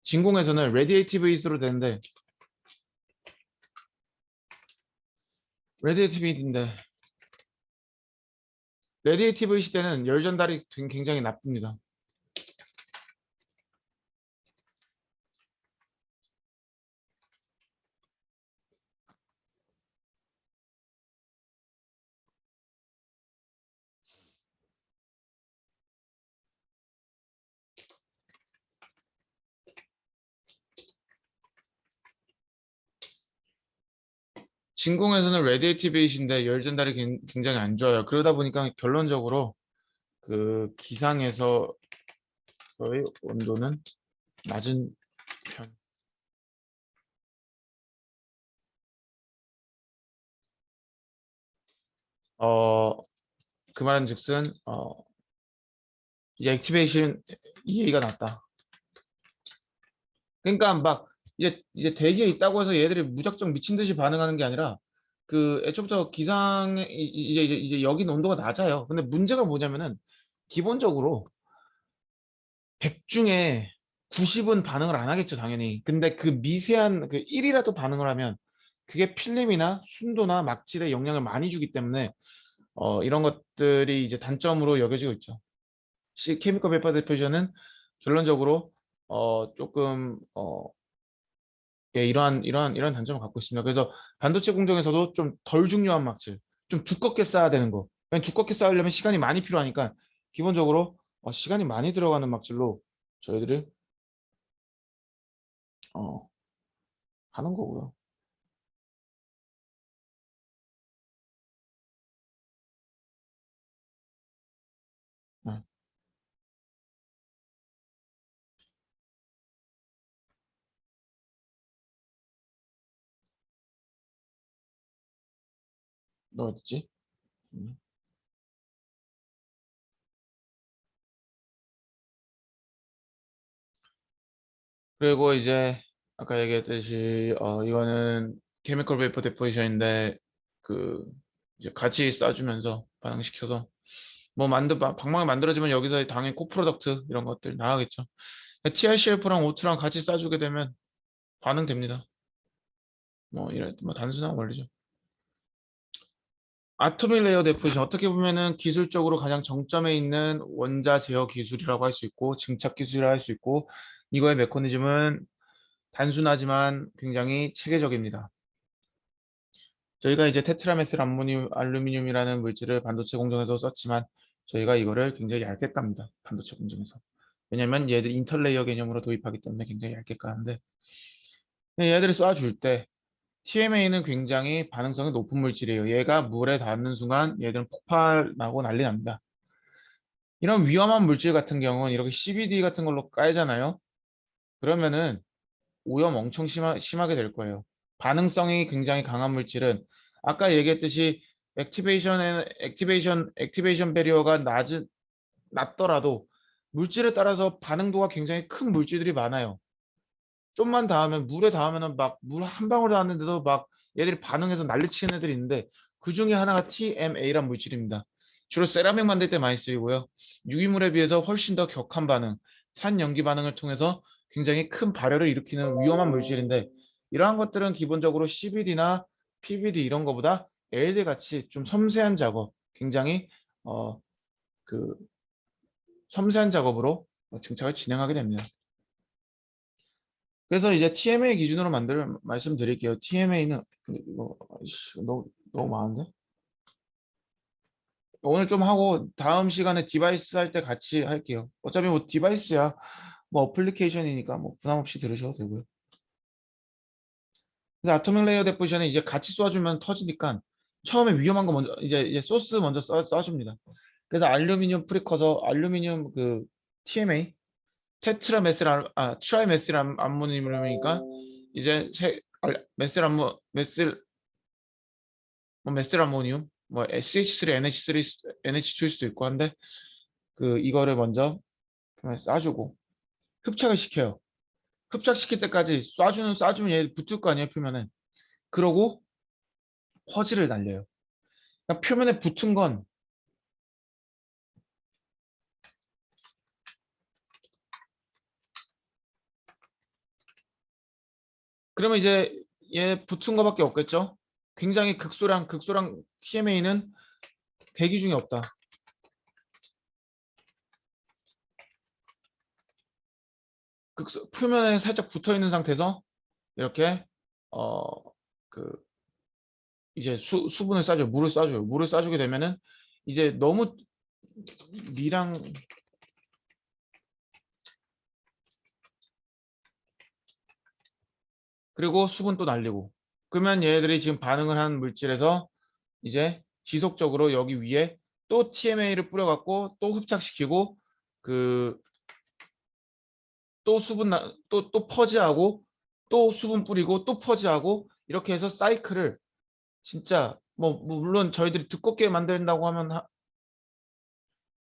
진공에서는 레디에이티브 힛으로 되는데 레디에이티브 힛인데 레디에이티브 힛 때는 열 전달이 굉장히 나쁩니다. 진공에서는 레디에이티브 힛인데 열 전달이 굉장히 안 좋아요. 그러다 보니까 결론적으로 그 기상에서의 온도는 낮은 편. 그 말은즉슨 이 액티베이션 이해가 났다. 그러니까 막 이제 대기에 있다고 해서 얘들이 무작정 미친 듯이 반응하는 게 아니라 애초부터 기상에 이제 여긴 온도가 낮아요. 근데 문제가 뭐냐면은 기본적으로 100 중에 90은 반응을 안 하겠죠, 당연히. 근데 그 미세한 1이라도 반응을 하면 그게 필름이나 순도나 막질에 영향을 많이 주기 때문에 이런 것들이 이제 단점으로 여겨지고 있죠. 케미컬 베이퍼 디퓨전은 결론적으로 조금 예, 이러한 단점을 갖고 있습니다. 그래서 반도체 공정에서도 좀 덜 중요한 막질, 좀 두껍게 쌓아야 되는 거. 그냥 두껍게 쌓으려면 시간이 많이 필요하니까 기본적으로 시간이 많이 들어가는 막질로 저희들이 어, 하는 거고요. 네, 너 어딨지? 음. 그리고 이제 아까 얘기했듯이 이거는 케미컬 베이퍼 데포지션인데 그 이제 같이 싸주면서 반응시켜서 뭐 방망이 만들어지면 여기서 당연히 코프로덕트 이런 것들 나가겠죠. TICF랑 오트랑 같이 싸주게 되면 반응됩니다. 뭐 이런 뭐 단순한 원리죠. 아토믹 레이어 데포지션 어떻게 보면은 기술적으로 가장 정점에 있는 원자 제어 기술이라고 할 수 있고 증착 기술이라고 할 수 있고 이거의 메커니즘은 단순하지만 굉장히 체계적입니다. 저희가 이제 테트라메틸 알루미늄이라는 물질을 반도체 공정에서 썼지만 저희가 이거를 굉장히 얇게 깝니다. 반도체 공정에서. 왜냐면 얘들 인터레이어 개념으로 도입하기 때문에 굉장히 얇게 까는데 얘들을 쏴줄 때 TMA는 굉장히 반응성이 높은 물질이에요. 얘가 물에 닿는 순간 얘들은 폭발나고 난리 납니다. 이런 위험한 물질 같은 경우는 이렇게 CBD 같은 걸로 까이잖아요. 그러면은 오염 엄청 심하게 될 거예요. 반응성이 굉장히 강한 물질은 아까 얘기했듯이 액티베이션 배리어가 낮더라도 물질에 따라서 반응도가 굉장히 큰 물질들이 많아요. 좀만 닿으면 물에 닿으면은 막 물 한 방울 닿았는데도 막 얘들이 반응해서 난리치는 애들이 있는데 그 중에 하나가 TMA란 물질입니다. 주로 세라믹 만들 때 많이 쓰이고요. 유기물에 비해서 훨씬 더 격한 반응, 산연기 반응을 통해서 굉장히 큰 발열을 일으키는 위험한 물질인데 이러한 것들은 기본적으로 CBD나 PBD 이런 거보다 ALD 같이 좀 섬세한 작업, 굉장히 어, 그 섬세한 작업으로 증착을 진행하게 됩니다. 그래서 이제 TMA 기준으로 말씀드릴게요. TMA는 이거 너무 많은데? 오늘 좀 하고 다음 시간에 디바이스 할 때 같이 할게요. 어차피 뭐 디바이스야 뭐 어플리케이션이니까 뭐 부담 없이 들으셔도 되고요. 그래서 아토믹 레이어 데포지션은 이제 같이 쏴주면 터지니까 처음에 위험한 거 먼저 이제 소스 먼저 쏴줍니다. 그래서 알루미늄 프리커서 알루미늄 TMA 트라이메틸 암모늄이니까 이제 메실 암모늄 뭐 CH3, NH3, NH2일 수도 있고 한데 이거를 먼저 쏴주고 흡착을 시켜요. 흡착시킬 때까지 쏴주면 얘 붙을 거 아니에요, 표면에. 그러고 퍼즐을 날려요. 그러니까 표면에 붙은 건 그러면 이제 얘 붙은 거밖에 없겠죠. 굉장히 극소량 TMA는 대기 중에 없다. 표면에 살짝 붙어 있는 상태에서 이렇게 어 그 이제 수분을 싸줘요. 물을 싸줘요. 물을 싸주게 되면은 이제 너무 미랑 그리고 수분 또 날리고 그러면 얘네들이 지금 반응을 하는 물질에서 이제 지속적으로 여기 위에 또 TMA를 뿌려갖고 또 흡착시키고 그 또 또 퍼지하고 또 수분 뿌리고 또 퍼지하고 이렇게 해서 사이클을 진짜 뭐 물론 저희들이 두껍게 만든다고 하면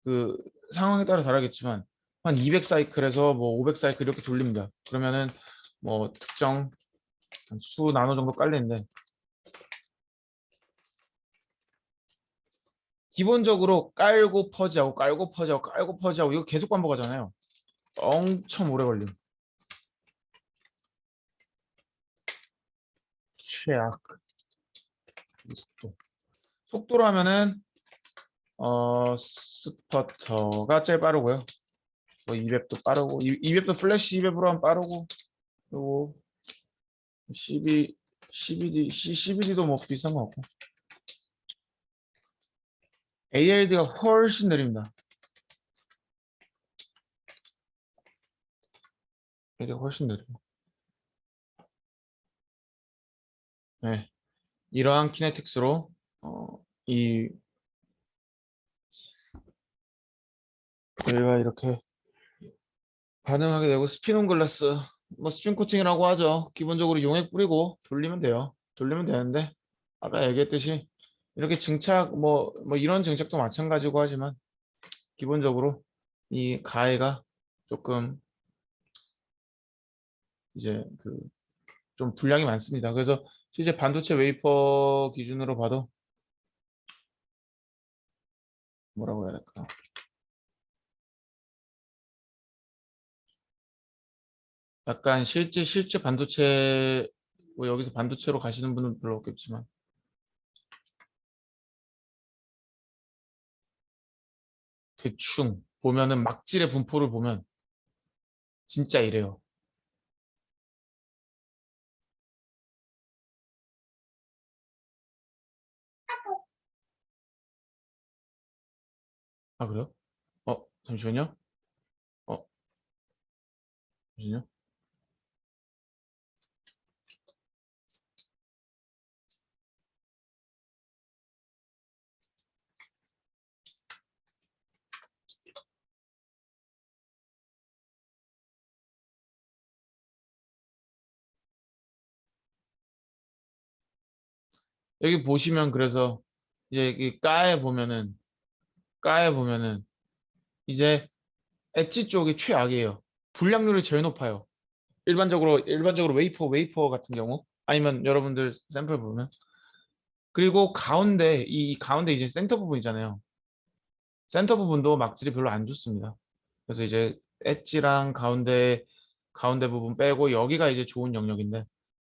그 상황에 따라 다르겠지만 한 200 사이클에서 뭐 500 사이클 이렇게 돌립니다. 그러면은 뭐 특정 수 나노 정도 깔리는데 기본적으로 깔고 퍼지하고 깔고 퍼지하고 깔고 퍼지하고 이거 계속 반복하잖아요. 엄청 오래 걸림. 최악. 속도. 속도로 하면은 스퍼터가 제일 빠르고요. 뭐 이웹도 빠르고 이웹도 플래시 이웹으로 하면 빠르고 그리고 CBD도 뭐 비싼 것 같고 ALD가 훨씬 느립니다. ALD가 훨씬 느려요. 네, 이러한 키네틱스로 이 저희가 이렇게 반응하게 되고 스피온 글라스 뭐 스핀 코팅이라고 하죠. 기본적으로 용액 뿌리고 돌리면 돼요. 돌리면 되는데 아까 얘기했듯이 이렇게 증착 뭐 이런 증착도 마찬가지고 하지만 기본적으로 이 가해가 조금 이제 그 좀 분량이 많습니다. 그래서 실제 반도체 웨이퍼 기준으로 봐도 뭐라고 해야 될까? 약간 실제 반도체 뭐 여기서 반도체로 가시는 분은 별로 없겠지만 대충 보면은 막질의 분포를 보면 진짜 이래요. 아 그래요? 잠시만요. 어 잠시만요. 여기 보시면 그래서 이제 이 까에 보면은 이제 엣지 쪽이 최악이에요. 불량률이 제일 높아요. 일반적으로 웨이퍼 같은 경우 아니면 여러분들 샘플 보면 그리고 가운데 이 가운데 이제 센터 부분 있잖아요. 센터 부분도 막질이 별로 안 좋습니다. 그래서 이제 엣지랑 가운데 부분 빼고 여기가 이제 좋은 영역인데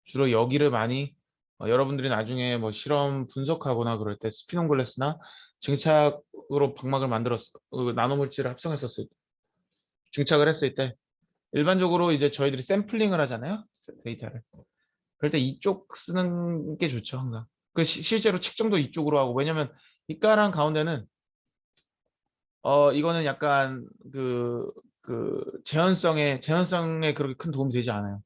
주로 여기를 많이 여러분들이 나중에 뭐 실험 분석하거나 그럴 때 스피논 글래스나 증착으로 방막을 만들었 나노 물질을 합성했었을 때 증착을 했을 때 일반적으로 이제 저희들이 샘플링을 하잖아요. 데이터를. 그럴 때 이쪽 쓰는 게 좋죠, 항상. 실제로 측정도 이쪽으로 하고 왜냐면 이까랑 가운데는 이거는 약간 재현성에 그렇게 큰 도움이 되지 않아요.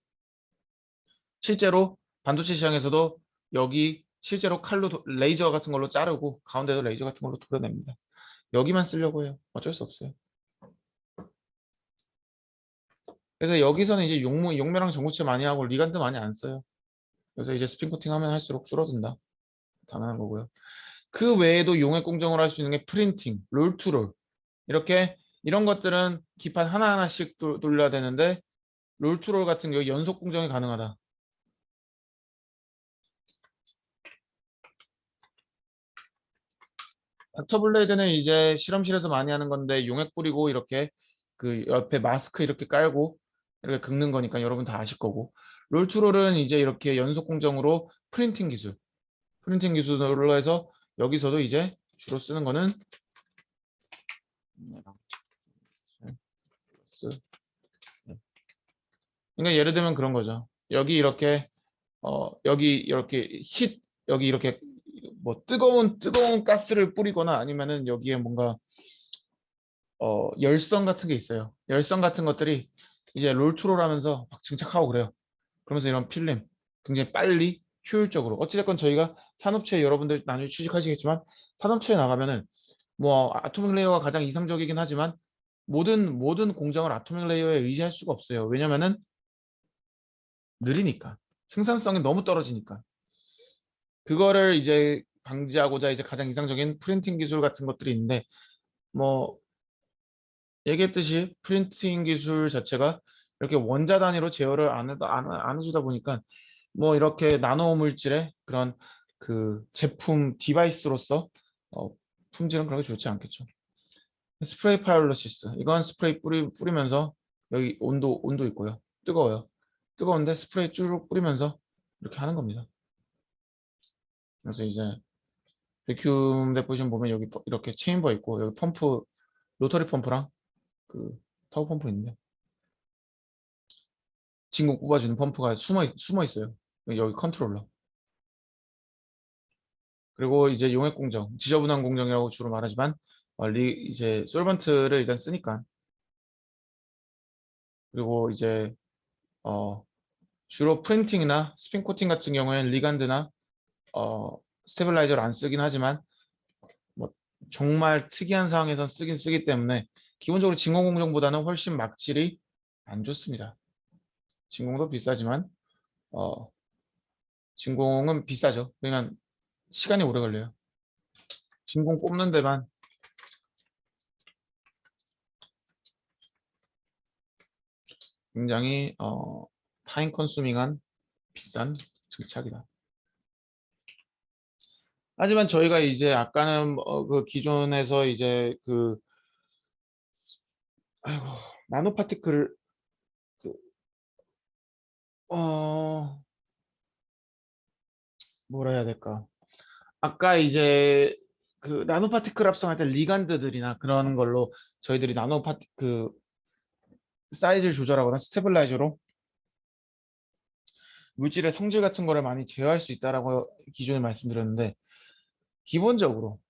실제로 반도체 시장에서도 여기 실제로 칼로 레이저 같은 걸로 자르고 가운데도 레이저 같은 걸로 도려냅니다. 여기만 쓰려고 해요. 어쩔 수 없어요. 그래서 여기서는 이제 용매랑 전구체 많이 하고 리간드 많이 안 써요. 그래서 이제 스핀 코팅 하면 할수록 줄어든다. 당연한 거고요. 그 외에도 용액 공정을 할 수 있는 게 프린팅, 롤투롤 이렇게 이런 것들은 기판 하나하나씩 돌려야 되는데 롤투롤 같은 경우 연속 공정이 가능하다. 닥터블레이드는 이제 실험실에서 많이 하는 건데 용액 뿌리고 이렇게 그 옆에 마스크 이렇게 깔고 이렇게 긁는 거니까 여러분 다 아실 거고 롤투롤은 이제 이렇게 연속 공정으로 프린팅 기술로 해서 여기서도 이제 주로 쓰는 거는 그러니까 예를 들면 그런 거죠. 여기 이렇게 여기 이렇게 뭐 뜨거운 가스를 뿌리거나 아니면은 여기에 뭔가 열선 같은 게 있어요. 열선 같은 것들이 이제 롤투롤 하면서 막 증착하고 그래요. 그러면서 이런 필름 굉장히 빨리 효율적으로 어찌됐건 저희가 산업체에 여러분들 나중에 취직하시겠지만 산업체에 나가면은 뭐 아토믹 레이어가 가장 이상적이긴 하지만 모든 공정을 아토믹 레이어에 의지할 수가 없어요. 왜냐면은 느리니까 생산성이 너무 떨어지니까 그거를 이제 방지하고자 이제 가장 이상적인 프린팅 기술 같은 것들이 있는데 뭐 얘기했듯이 프린팅 기술 자체가 이렇게 원자 단위로 제어를 안 해주다 보니까 뭐 이렇게 나노 물질의 그런 그 제품 디바이스로서 품질은 그렇게 좋지 않겠죠. 스프레이 파이올로시스. 이건 스프레이 뿌리면서 여기 온도 있고요. 뜨거워요. 뜨거운데 스프레이 쭉 뿌리면서 이렇게 하는 겁니다. 그래서 이제 베큐um 데포지션 보면 여기 이렇게 체인버 있고 여기 펌프 로터리 펌프랑 그 타워 펌프 있는데 진공 뽑아주는 펌프가 숨어 있어요. 여기 컨트롤러. 그리고 이제 용액 공정, 지저분한 공정이라고 주로 말하지만 이제 솔번트를 일단 쓰니까. 그리고 이제 주로 프린팅이나 스핀 코팅 같은 경우에는 리간드나 스테빌라이저를 안 쓰긴 하지만 뭐 정말 특이한 상황에선 쓰기 때문에 기본적으로 진공 공정보다는 훨씬 막질이 안 좋습니다. 진공도 비싸지만 진공은 비싸죠. 그러니까 시간이 오래 걸려요. 진공 뽑는 데만 굉장히 타임 컨수밍한 비싼 증착이다. 하지만 저희가 이제 아까는 그 기존에서 이제 그 아이고 나노 파티클을 그, 뭐라 해야 될까? 아까 이제 그 나노 파티클 합성할 때 리간드들이나 그런 걸로 저희들이 그 사이즈를 조절하거나 스테빌라이저로 물질의 성질 같은 거를 많이 제어할 수 있다라고 기존에 말씀드렸는데 기본적으로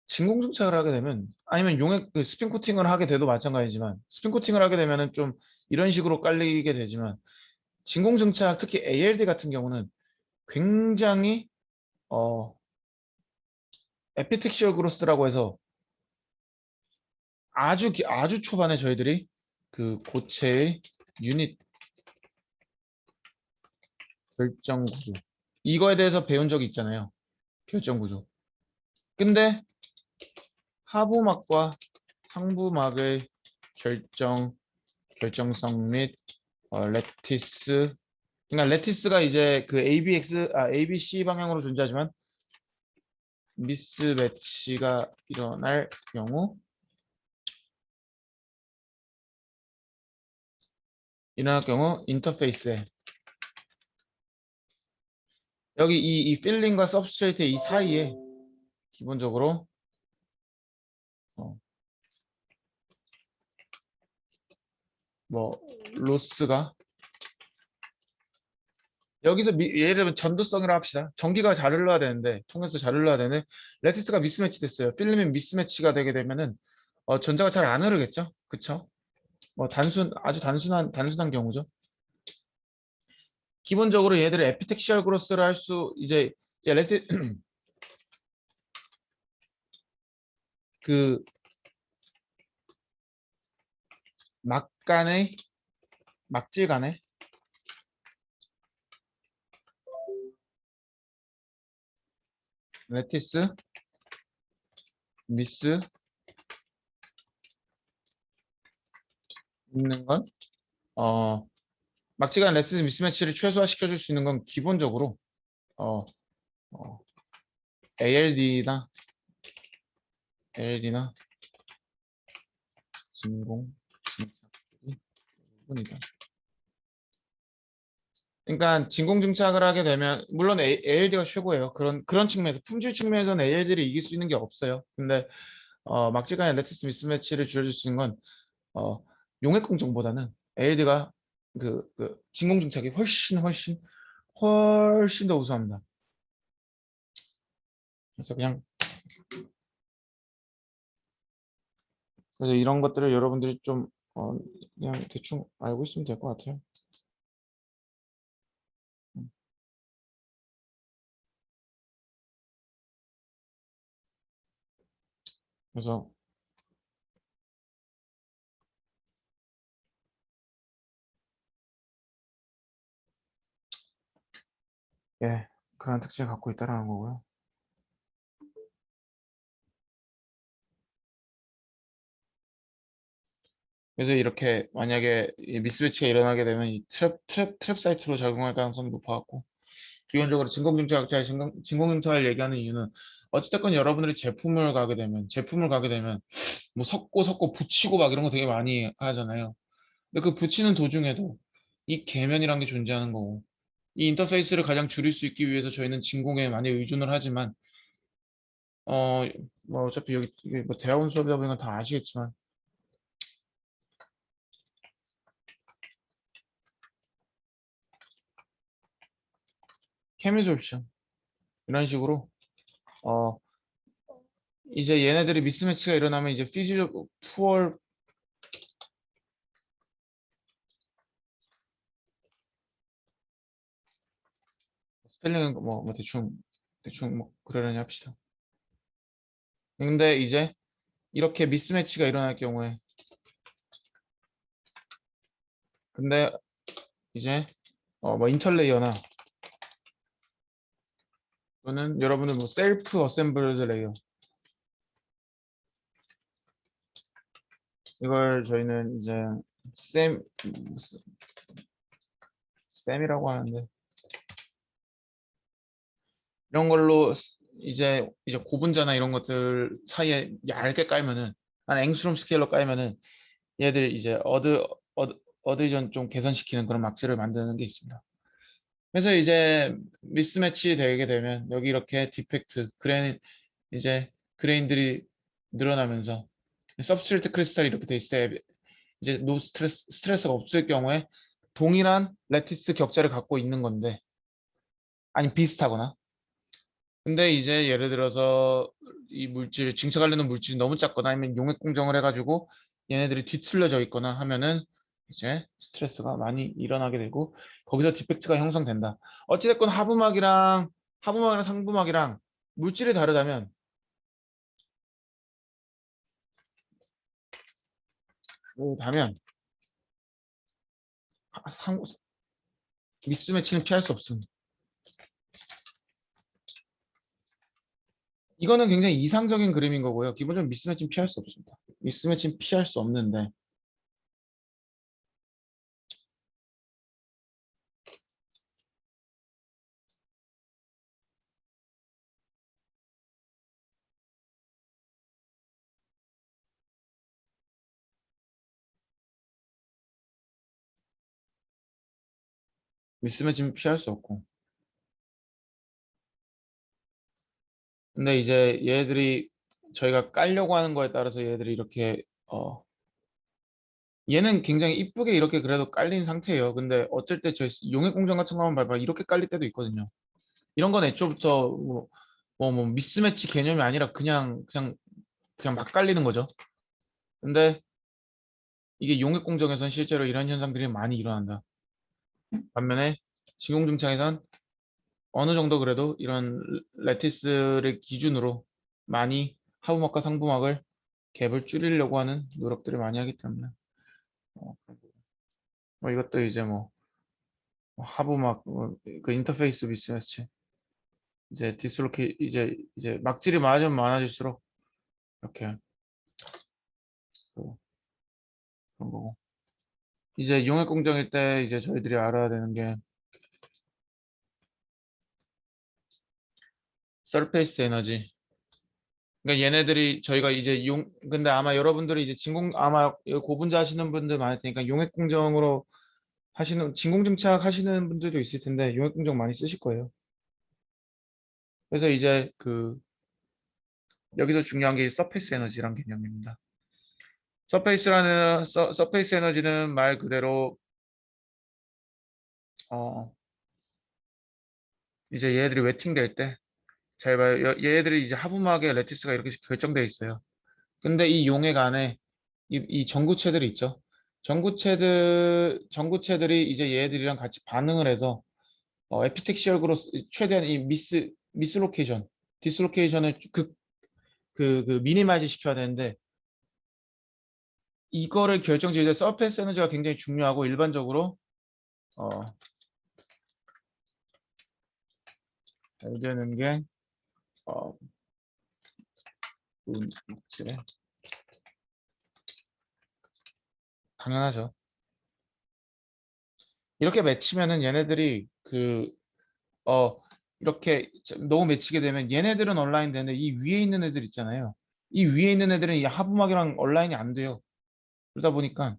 진공 증착을 하게 되면 아니면 용액 그 스핀 코팅을 하게 돼도 마찬가지지만 스핀 코팅을 하게 되면은 좀 이런 식으로 깔리게 되지만 진공 증착 특히 ALD 같은 경우는 굉장히 에피텍시얼 그로스라고 해서 아주 초반에 저희들이 그 고체의 유닛 결정 구조 이거에 대해서 배운 적이 있잖아요. 결정 구조. 근데 하부막과 상부막의 결정성 및 레티스 그러니까 레티스가 이제 그 ABC 방향으로 존재하지만 미스매치가 일어날 경우 인터페이스에 여기 이 필링과 서브스트레이트 이 사이에 기본적으로 어, 뭐 로스가 여기서 예를 들면 전도성이라 합시다. 전기가 잘 흘러야 되는데 통해서 잘 흘러야 되는데 레티스가 미스매치 됐어요. 필름이 미스매치가 되게 되면은 전자가 잘 안 흐르겠죠. 그쵸? 뭐 아주 단순한 경우죠. 기본적으로 얘들을 에피텍시얼 그로스를 할 수 이제 레티 그 막간의 막질 간의 레티스 미스 있는 건 막지간 레티스 미스매치를 최소화시켜 줄 수 있는 건 기본적으로 어, 어, ALD나 진공 증착이 대부분이다. 그러니까 진공 증착을 하게 되면 물론 ALD가 최고예요. 그런 측면에서 품질 측면에서는 ALD를 이길 수 있는 게 없어요. 근데 막지간의 레티스 미스매치를 줄여줄 수 있는 건 용액 공정보다는 ALD가 그 진공 증착이 훨씬 더 우수합니다. 그래서 이런 것들을 여러분들이 좀 그냥 대충 알고 있으면 될 것 같아요. 그래서 예, 그런 특징을 갖고 있다는 거고요. 그래서 이렇게 만약에 이 미스매치가 일어나게 되면 이 트랩 사이트로 작용할 가능성이 높아갖고 기본적으로 진공증착을 얘기하는 이유는 어찌됐건 여러분들이 제품을 가게 되면 뭐 섞고 붙이고 막 이런 거 되게 많이 하잖아요. 근데 그 붙이는 도중에도 이 계면이란 게 존재하는 거고 이 인터페이스를 가장 줄일 수 있기 위해서 저희는 진공에 많이 의존을 하지만 어 뭐 어차피 여기 이게 뭐 대학원 수업이다 보니까 다 아시겠지만 케미솔션 이런 식으로 어 이제 얘네들이 미스매치가 일어나면 이제 피지컬 푸얼 스펠링은 뭐 대충 뭐 그러려니 합시다. 근데 이제 이렇게 미스매치가 일어날 경우에 근데 이제 뭐 인터레이어나 또는 여러분들 뭐 셀프 어셈블드 레이어 이걸 저희는 이제 셈 셈이라고 하는데 이런 걸로 이제 고분자나 이런 것들 사이에 얇게 깔면은 한 앵스트롬 스케일로 깔면은 얘들 이제 어드이전 좀 개선시키는 그런 막지를 만드는 게 있습니다. 그래서 이제 미스매치 되게 되면 여기 이렇게 디펙트 이제 그레인들이 늘어나면서 서브스트레이트 크리스탈이 이렇게 돼 있을 때 이제 노 스트레스가 없을 경우에 동일한 레티스 격자를 갖고 있는 건데 아니 비슷하거나 근데 이제 예를 들어서 이 물질 증처관련된 물질이 너무 작거나 아니면 용액 공정을 해가지고 얘네들이 뒤틀려져 있거나 하면은 이제 스트레스가 많이 일어나게 되고 거기서 디펙트가 형성된다. 어찌됐건 하부막이랑 상부막이랑 물질이 다르다면 다면 상 미스매치는 피할 수 없습니다. 이거는 굉장히 이상적인 그림인 거고요. 기본적으로 미스매치는 피할 수 없습니다. 미스매치는 피할 수 없는데 미스매치는 피할 수 없고 근데 이제 얘들이 저희가 깔려고 하는 거에 따라서 얘들이 이렇게 얘는 굉장히 이쁘게 이렇게 그래도 깔린 상태예요. 근데 어쩔 때 저희 용액 공정 같은 거 한번 봐봐 이렇게 깔릴 때도 있거든요. 이런 건 애초부터 뭐 미스매치 개념이 아니라 그냥 막 깔리는 거죠. 근데 이게 용액 공정에선 실제로 이런 현상들이 많이 일어난다. 반면에 진공증창에선 어느 정도 그래도 이런 레티스를 기준으로 많이 하부막과 상부막을 갭을 줄이려고 하는 노력들을 많이 하기 때문에 이것도 이제 하부막 그 인터페이스 미스매치 이제 디스로케 이제 막질이 많아지면 많아질수록 이렇게 또 그런 거고 이제 용액 공정일 때 이제 저희들이 알아야 되는 게 서페이스 에너지 그러니까 얘네들이 저희가 이제 근데 아마 여러분들이 이제 아마 고분자 하시는 분들 많을 테니까 용액 공정으로 하시는 진공증착 하시는 분들도 있을 텐데 용액 공정 많이 쓰실 거예요. 그래서 이제 여기서 중요한 게 서페이스 에너지란 개념입니다. 서페이스 에너지는 말 그대로 어 이제 얘들이 웨팅될 때 잘 봐요. 얘들이 이제 하부막에 레티스가 이렇게 결정돼 있어요. 근데 이 용액 안에 이 전구체들이 있죠. 전구체들이 이제 얘들이랑 같이 반응을 해서 에피텍시얼 그로스 최대한 이 미스로케이션, 디스로케이션을 미니마이즈 시켜야 되는데 이거를 결정지을 때 서페이스 에너지가 굉장히 중요하고 일반적으로 잘 되는 게 어, 이제 당연하죠. 이렇게 맺히면은 얘네들이 이렇게 너무 맺히게 되면 얘네들은 온라인 되는데 이 위에 있는 애들 있잖아요. 이 위에 있는 애들은 이 하부막이랑 온라인이 안 돼요. 그러다 보니까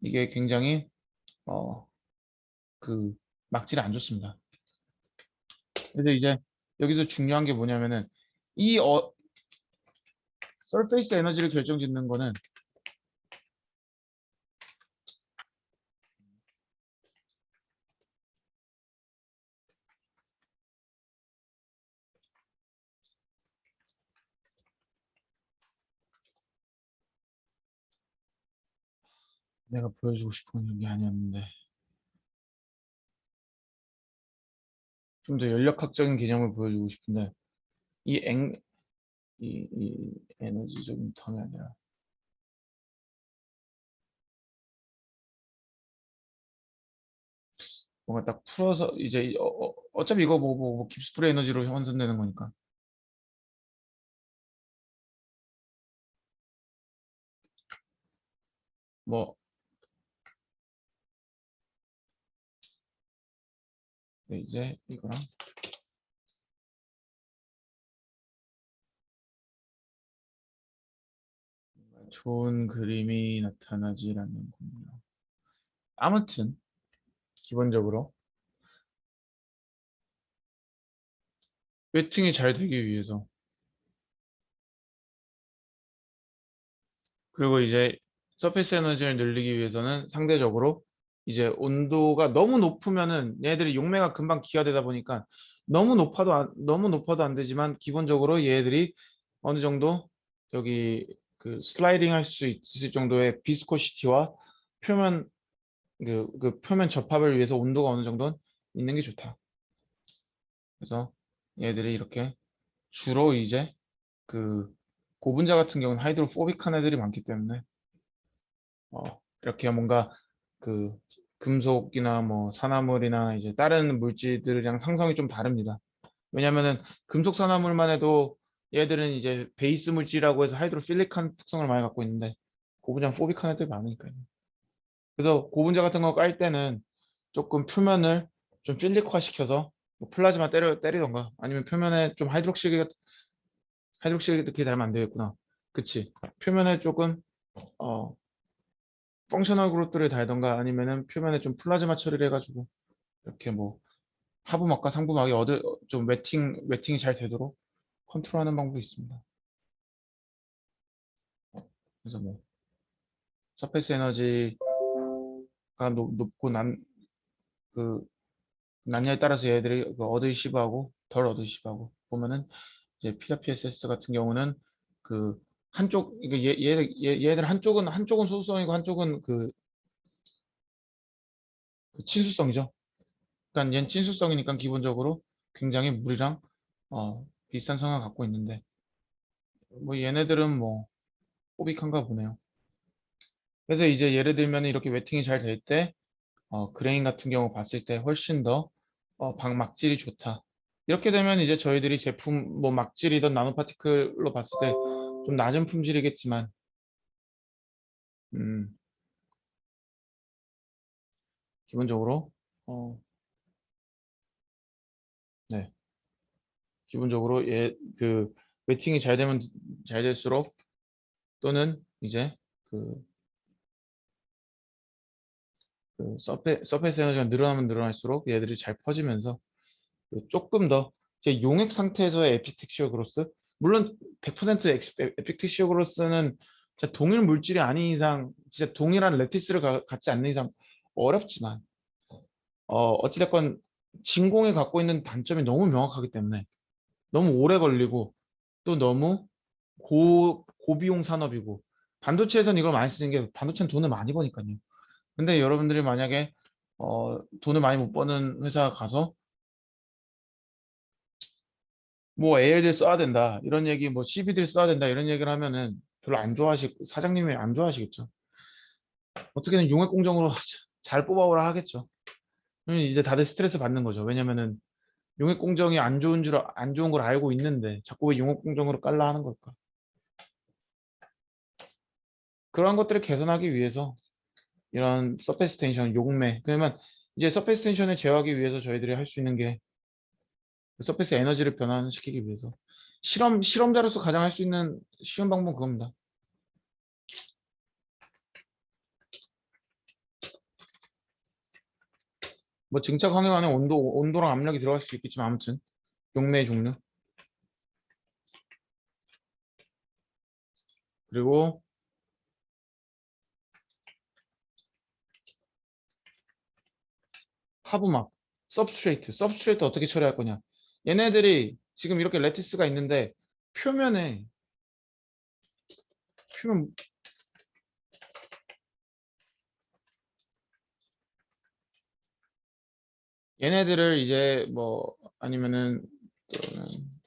이게 굉장히 어, 그 막질이 안 좋습니다. 그래서 이제 여기서 중요한 게 뭐냐면은 이 서페이스 에너지를 결정짓는 거는 내가 보여주고 싶은 게 아니었는데 좀 더 연력학적인 개념을 보여주고 싶은데 이, 이 에너지적인 텀이 아니라 뭔가 딱 풀어서 이제 어차피 이거 뭐 깁스프레 에너지로 환산되는 거니까 뭐 네, 이제 이거랑 좋은 그림이 나타나지라는 군요. 아무튼 기본적으로 웨팅이 잘 되기 위해서 그리고 이제 서페이스 에너지를 늘리기 위해서는 상대적으로 이제 온도가 너무 높으면은 얘들이 용매가 금방 기화되다 보니까 너무 높아도 안 되지만 기본적으로 얘들이 어느 정도 여기 그 슬라이딩 할 수 있을 정도의 비스코시티와 표면 그 표면 접합을 위해서 온도가 어느 정도 있는 게 좋다. 그래서 얘들이 이렇게 주로 이제 그 고분자 같은 경우는 하이드로포빅한 애들이 많기 때문에 이렇게 뭔가 그 금속이나 뭐 산화물이나 이제 다른 물질들이랑 상성이 좀 다릅니다. 왜냐면은 금속 산화물만 해도 얘들은 이제 베이스 물질이라고 해서 하이드로필릭한 특성을 많이 갖고 있는데 고분자 포빅한 애들이 많으니까요. 그래서 고분자 같은 거 깔 때는 조금 표면을 좀 필릭화 시켜서 뭐 플라즈마 때리던가 아니면 표면에 좀 하이드록시 이렇게 달면 안 되겠구나. 그치. 표면에 조금 어 펑셔널 그룹들을 달던가 아니면은 표면에 좀 플라즈마 처리를 해가지고 이렇게 뭐 하부막과 상부막이 좀 웨팅이 잘 되도록 컨트롤하는 방법이 있습니다. 그래서 뭐 서페이스 에너지가 높고 그 난냐에 따라서 얘들이 그 어드히시브하고 덜 어드히시브하고 보면은 이제 PWSS 같은 경우는 그 한쪽 이게 얘들 한쪽은 소수성이고 한쪽은 그 친수성이죠. 그러니까 얘는 친수성이니까 기본적으로 굉장히 물이랑 비슷한 성향을 갖고 있는데 뭐 얘네들은 뭐 호빅한가 보네요. 그래서 이제 예를 들면 이렇게 웨팅이 잘 될 때 그레인 같은 경우 봤을 때 훨씬 더 방막질이 좋다. 이렇게 되면 이제 저희들이 제품 뭐 막질이든 나노파티클로 봤을 때 좀 낮은 품질이겠지만 음, 기본적으로 어, 네. 기본적으로 그 웨팅이 잘 되면 잘 될수록 또는 이제 그, 서페이스 에너지가 늘어나면 늘어날수록 얘들이 잘 퍼지면서 그 조금 더 제 용액 상태에서의 에피택시어 그로스 물론 100% 에피택시어 그로스는 진짜 동일 물질이 아닌 이상 진짜 동일한 레티스를 갖지 않는 이상 어렵지만 어찌됐건 진공이 갖고 있는 단점이 너무 명확하기 때문에 너무 오래 걸리고 또 너무 고비용 산업이고 반도체에서는 이걸 많이 쓰는 게 반도체는 돈을 많이 버니까요. 근데 여러분들이 만약에 돈을 많이 못 버는 회사 가서 뭐 ALD 써야 된다 이런 얘기 뭐 CVD 써야 된다 이런 얘기를 하면은 별로 안 사장님이 안 좋아하시겠죠. 어떻게든 용액 공정으로 잘 뽑아오라 하겠죠. 그러면 이제 다들 스트레스 받는 거죠. 왜냐면은 용액 공정이 안 좋은 걸 알고 있는데 자꾸 왜 용액 공정으로 깔라 하는 걸까? 그러한 것들을 개선하기 위해서 이런 서페이스 텐션, 용매 그러면 이제 서페이스 텐션을 제어하기 위해서 저희들이 할 수 있는 게 서페이스 에너지를 변환시키기 위해서 실험자로서 가장 할 수 있는 쉬운 방법은 그겁니다. 뭐 증착 환경 안에 온도랑 압력이 들어갈 수 있겠지만 아무튼 용매의 종류. 그리고 하부막, 서브스트레이트 어떻게 처리할 거냐. 얘네들이 지금 이렇게 레티스가 있는데 표면 얘네들을 이제 뭐 아니면은 또는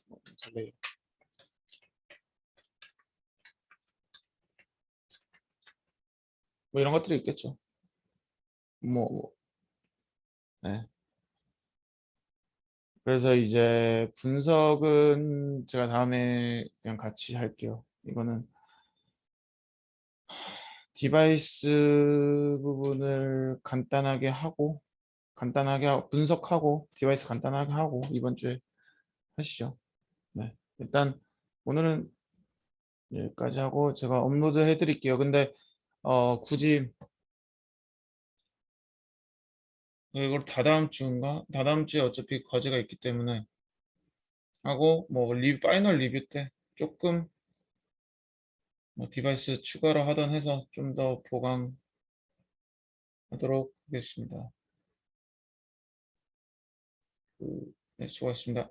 뭐 이런 것들이 있겠죠. 네. 그래서 이제 분석은 제가 다음에 그냥 같이 할게요. 이거는 디바이스 부분을 분석하고 디바이스 간단하게 하고 이번 주에 하시죠. 네. 일단 오늘은 여기까지 하고 제가 업로드 해드릴게요. 근데 굳이 이걸 다다음 주인가? 다다음 주에 어차피 과제가 있기 때문에 하고 뭐 파이널 리뷰 때 조금 뭐 디바이스 추가로 하던 해서 좀 더 보강하도록 하겠습니다. 네, 수고하셨습니다.